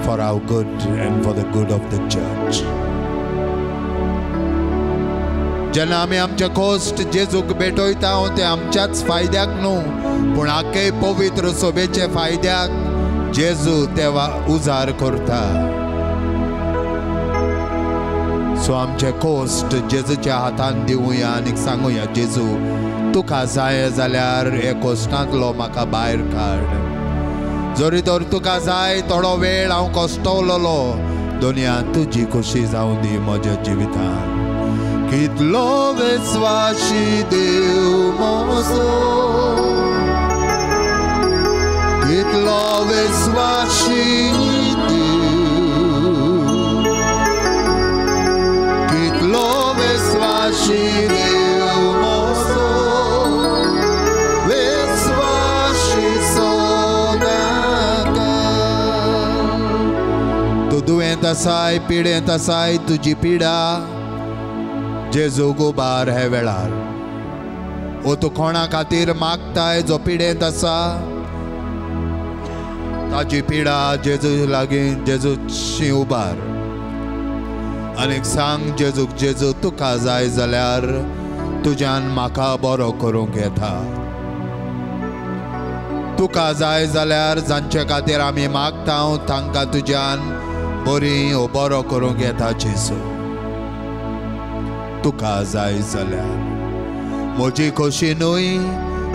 Speaker 1: for our good and for the good of the church. जेन्ना आमी आमचे कोश्ट जेजूक भेटोयता ते आमच्याच फायद्याक न्हू पूण आख्खे पवित्र सोबेचे फायद्याक जेजू तेवा उजार करता सो आमचे कोश्ट जेजूच्या हातान दिवया आनी सांगुया जेजू तुका जाय जाल्यार हे कोश्टांतलो म्हाका भायर काड जरी तर तुका जाय थोडो वेळ हांव कश्टवलोलो दुनिया तुजी खुशी जावं दी म्हज्या जिवितान कितलो विस्वासी देव मोजो कितलो विस्वासी देव कितलो विस्वासी देव मोजो विस्वासी सोदाका तूं दुयेंत आसाय पिडेंत आसाय तुजी पिडा जेजूक उबार हे वेळार ओ तूं कोणा खातीर मागताय जो पिडेंत आसा ताची पिडा जेजू लागीं जेजूची उबार आनी सांग जेजूक जेजू तुका जाय जाल्यार तुज्यान म्हाका बरो करूंक येता तुका जाय जाल्यार जांचे खातीर आमी मागता तांकां तुज्यान बरी ओ बरो करूंक येता जेजू तुका जाय जाल्यार म्हजी खोशी न्हय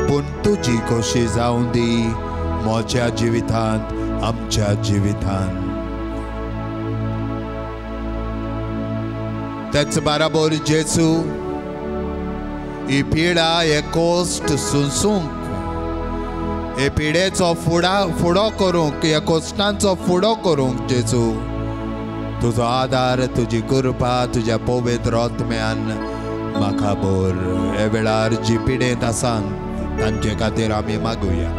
Speaker 1: पूण तुजी खोशी जावं दी म्हज्या जिवितांत आमच्या जिवितांत तेच बराबर जेजू ही पिडा हे कोस्ट सुंसूंक हे पिडेचो फुडो करूंक हे कोस्टांचो फुडो करूंक जेजू तुजो आदार तुजी कृपा तुज्या पवित्र आत्म्यान म्हाका बोर हे वेळार जी पिडेंत आसात तांचे खातीर आमी मागुया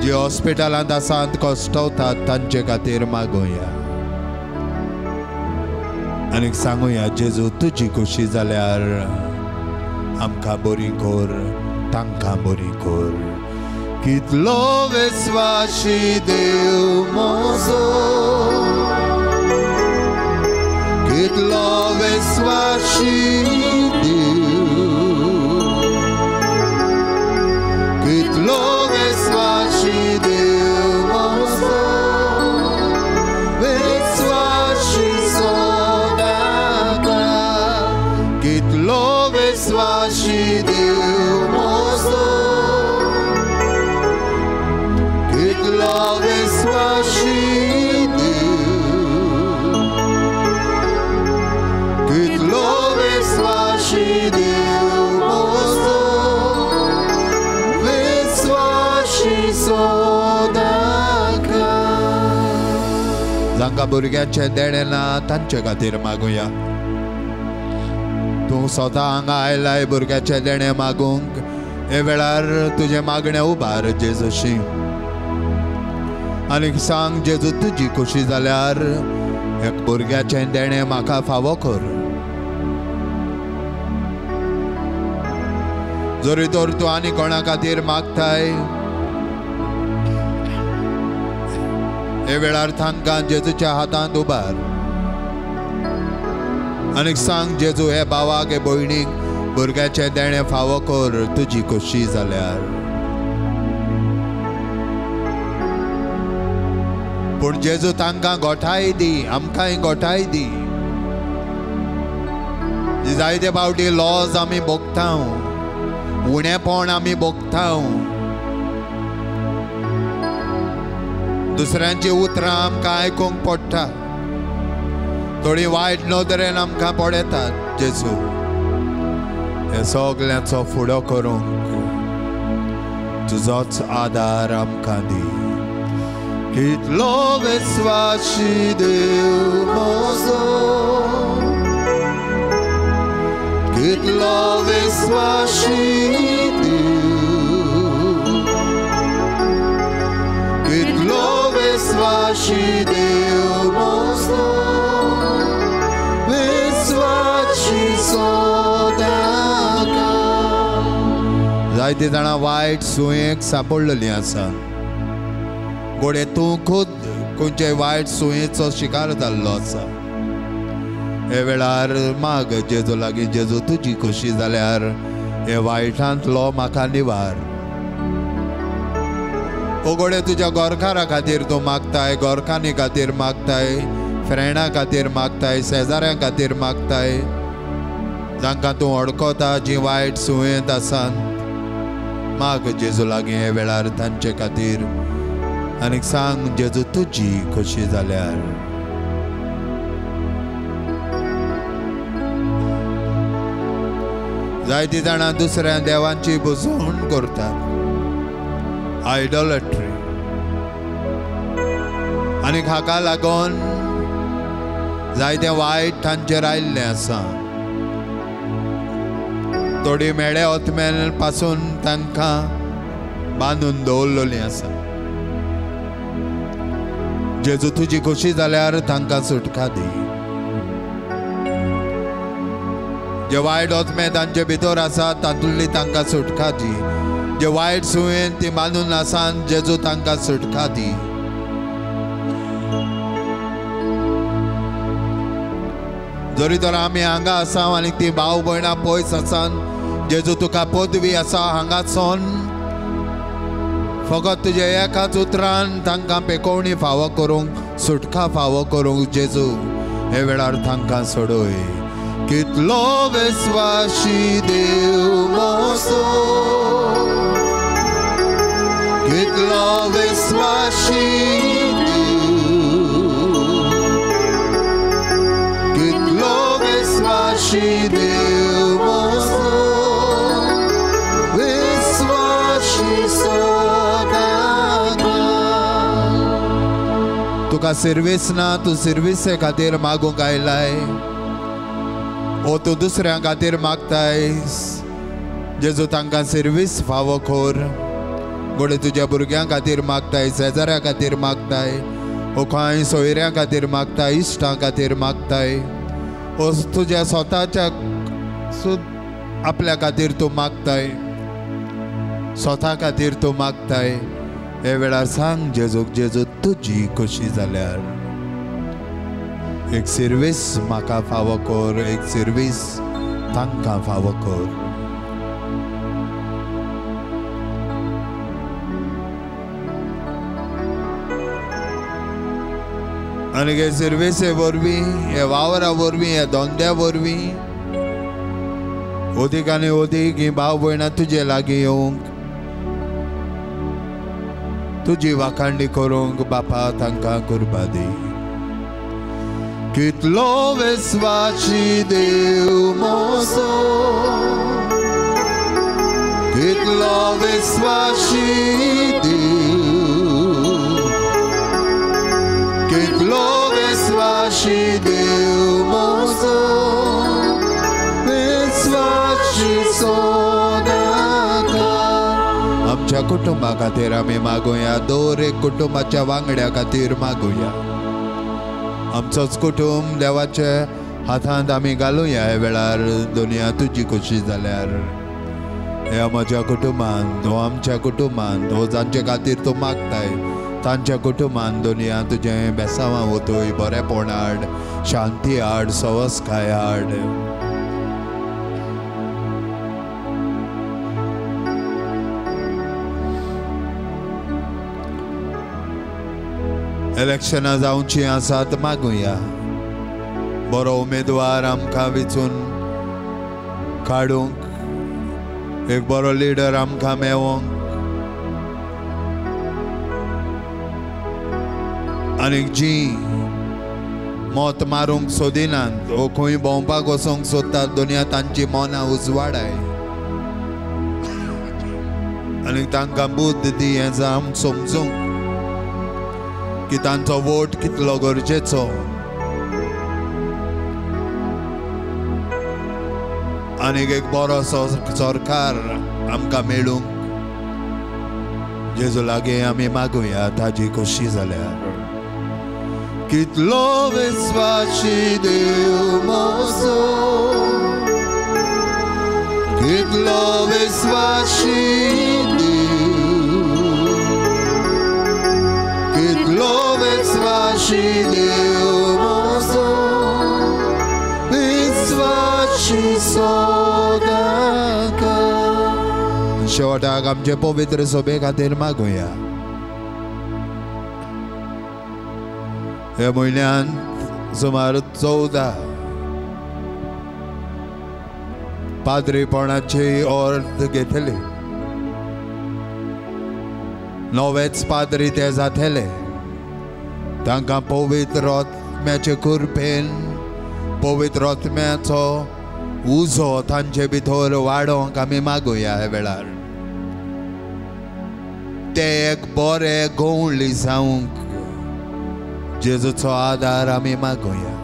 Speaker 1: जी हॉस्पिटलांत आसात कश्टवतात तांचे खातीर मागुया आनी सांगुया जेजू तुजी खुशी जाल्यार आमकां बरी कोर तांकां बरी कोर कितलो विस्वाशी देव मोजो कितलो विस्वाशी देव कितलो विस्वाशी देव मोजो विस्वाशी सोदाका कितलो विस्वाशी देव मोजो कितलो विस्वाशी कितलो विस्वाशी देव मोजो विस्वाशी सोदाका जांकां भुरग्याचे देणे ना तांचे खातीर मागुया तूं स्वता हांगा आयलाय भुरग्याचे देणे मागूंक हे वेळार तुजें मागणें उबार जेजूशी आनी सांग जेजू तुजी खुशी जाल्यार एक भुरग्याचें देणें म्हाका फावो कर जरी तर तूं आनी कोणा खातीर मागताय हे वेळार तांकां जेजूच्या हातांत उबार आनी सांग जेजू हे भावाक हे भयणीक भुरग्याचें देणें फावो कर तुजी खुशी जाल्यार पूण जेजू तांकां गोठाय दी आमकांय गोठाय दी जायते फावटी लॉज आमी भोगता उणेपण आमी भोगता दुसऱ्यांची उतरां आमकां आयकूंक पडटा थोडी वायट नदरेन आमकां पडयतात जेजू हे सगल्यांचो फुडो करूंक तुजोच आदार आमकां दी कितलो विस्वाशी देव मोजो कितलो विस्वाशी देव कितलो विस्वाशी देव मोजो विस्वाशी सोदाका जायती जाणां वायट सुयेक सांपडलेलीं आसा गोडे तूं खुद खंयचे वायट सुयेचो शिकार जाल्लो आसा हे वेळार माग जेजू लागीं जेजू तुजी खुशी जाल्यार हे वायटांतलो म्हाका निवार ओ गोडे तुज्या गोरकारा खातीर तूं मागताय गोरकानी खातीर मागताय फ्रेंडां खातीर मागताय शेजाऱ्यां खातीर मागताय जांकां तूं अडकता जीं वायट सुयेंत आसात माग जेजू लागीं हे वेळार तांचे खातीर आनी सांग जेजू तुजी खुशी जाल्यार जायतीं जाणां दुसऱ्या देवांची बुजवण करतात आयडॉलट्री आनी हाका लागून जायते वायट तांचेर आयिल्लें आसा थोडी मेळे ओतम्यान पासून तांकां बांदून दवरलेलीं आसा जेजू तुजी खुशी जाल्यार तांकां सुटका दी जे वायट ओतमे तांचे भितर आसा तातूंतली तांकां सुटका दी जे वायट सुयेन ती बांदून आसात जेजू तांकां सुटका दी जरी तर आमी हांगा आसा आनी ती भाव भयणां पयस आसात जेजू तुका पदवी आसा हांगासून फकत तुजे एकाच उतरान तांकां पेकोवणी फावो करूंक सुटका फावो करूंक जेजू हे वेळार तांकां सोडय कितलो विस्वाशी देव मोसो कितलो विस्वाशी देव विश्वासी देव मोजो विश्वासी सोदाका तुका सर्विस ना तू सर्विसे खातीर मागूंक आयलाय ओ तू दुसऱ्या खातीर मागतायस जेजू तांकां सर्विस फावो कर घोडे तुज्या भुरग्यां खातीर मागताय शेजाऱ्या खातीर मागताय ओ खंय सोयऱ्यां खातीर मागताय इश्टां खातीर मागताय ओ तुज्या स्वताच्या आपल्या खातीर तूं मागताय स्वता खातीर तूं मागताय हे वेळार सांग जेजूक जेजू तुजी खोशी जाल्यार एक सर्वीस म्हाका फावो कर एक सर्वीस तांकां फावो कर आनी हे सर्विसे वरवीं हे वावरा वरवीं हे धंद्या वरवीं ओदीक आनी ओदीक ही भाव भयणां तुजे लागीं येवंक तुजी वाखाणडी करूंक बापा तांकां कृपा दी कितलो विस्वासी देव मोजो कितलो विस्वासी देव कितलो विस्वासी देव मोजो विस्वासी सोदाका आमच्या कुटुंबा खातीर आमी मागुया दर एक कुटुंबाच्या वांगड्या खातीर मागुया आमचोच कुटुंब देवाच्या हातांत आमी घालुया हे वेळार दुनिया तुजी खोशी जाल्यार ह्या म्हज्या कुटुंबान हो आमच्या कुटुंबान हो जांचे खातीर तूं मागताय तांच्या कुटुंबान दुनिया तुजें बेसांवां वतूय बरेपण हाड शांती हाड सवस्काय हाड इलेक्शनां जावची आसात मागुया बरो उमेदवार आमकां वेंचून काडूंक एक बरो लिडर आमकां मेळोंक आनी जी मोत मारूंक सोदिनात वो खंय भोंवपाक वचोंक सोदतात दुनिया तांची मनां उजवाडाय आनी तांकां बुद्ध दी हें जाम समजूंक की तांचो वोट कितलो गरजेचो आनीक एक बरो सरकार आमकां मेळूंक जेजू लागीं आमी मागुया ताजी खोशी जाल्यार कितलो विस्वासी देव मोजो कितलो विस्वासी कितलो विस्वासी देव मोजो विस्वासी सोदाका शेवटाक आमचे पवित्र सभे खातीर मागुया ह्या म्हयन्यांत सुमार 14 पाद्रीपणाची अर्थ घेतली नवेच पाद्री ते जातले तांकां पवित्र आत्म्याचे कृपेन पवित्र आत्म्याचो उजो तांचे भितर वाडोवंक आमी मागुया ह्या वेळार ते एक बरे गवळी जावंक जेजूचो आदार आमी मागुया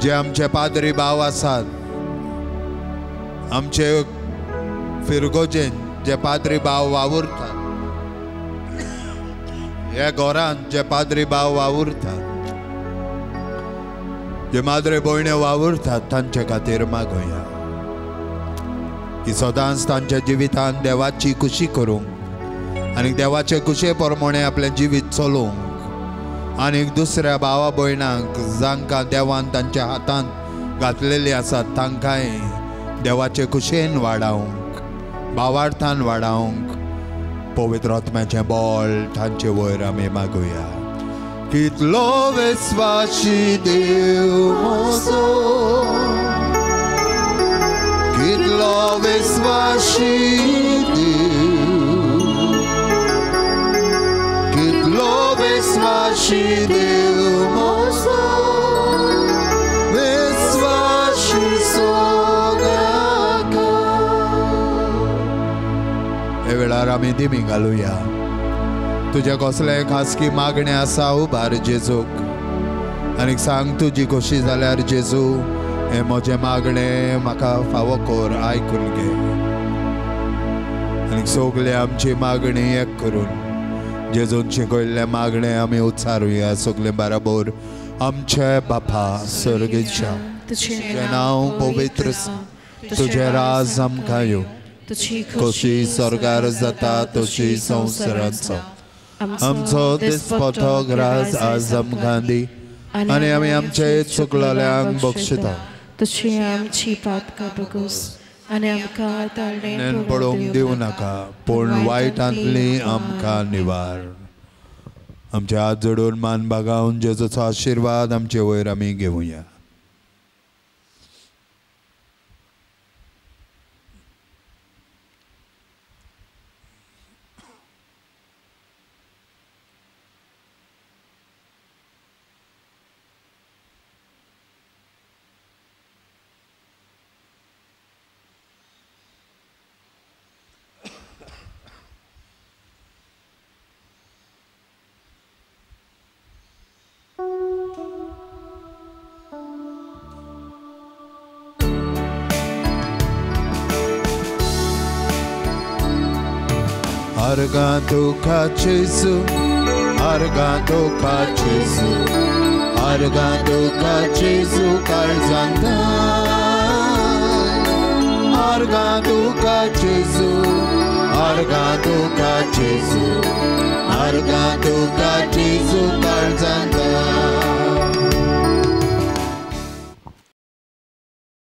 Speaker 1: जे आमचे पाद्री भाव आसात आमचे फिरगोजेन जे पाद्री भाव वावुरतात ह्या घरांत जे पाद्री भाव वावुरतात जे माद्रे भयण्यो वावुरतात तांचे खातीर मागुया की सदांच तांच्या जिवितांत देवाची खुशी करूंक आनी देवाचे कुशे प्रमाणे आपलें जिवीत चलोवंक आनीक दुसऱ्या भावा भयणांक जांकां देवान तांच्या हातांत घातलेली आसात तांकांय देवाचे कुशेन वाडावंक भावार्थान वाडावंक पवित्र आत्म्याचें बळ तांचे वयर आमी मागुया कितलो विस्वासी देव मोजो कितलो विस्वासी कितलो विस्वासी देव मोजो आमी दिमी घालुया. तुजे कसलेय खासगी मागणे आसा उबार जेजूक आनी सांग तुजी कशी जाल्यार जेजू हे म्हजे मागणे म्हाका फावो कर, आयकून घे. आनी सगळे आमची मागणी एक करून जेजून शिकयल्ले मागणे आमी उच्चारुया सगळे बराबर. आमचे बापा सर्गीच्या, तुझे नांव पवित्र, तुझे राज आमकां येवं, कशी स्वर्गार जाता तशी संवसारांत जावं. आमचो दिसपथो ग्रास आज आमकां दी आनी आमी आमचे चुकलेल्यांक बक्षिता.
Speaker 7: तुझी आमची पातकां बगूस आनी आमकां ताळणें
Speaker 1: पडोवंक दिवं नाका, पूण वायटांतली आमकां निवार. आमचे हात जोडून मान बागावन जेजूचो आशिर्वाद आमचे वयर आमी घेवया. Argantuca Jesu, Argantuca Jesu, Argantuca Jesu Calzanda, Argantuca Jesu, Argantuca Jesu, Argantuca Jesu Calzanda.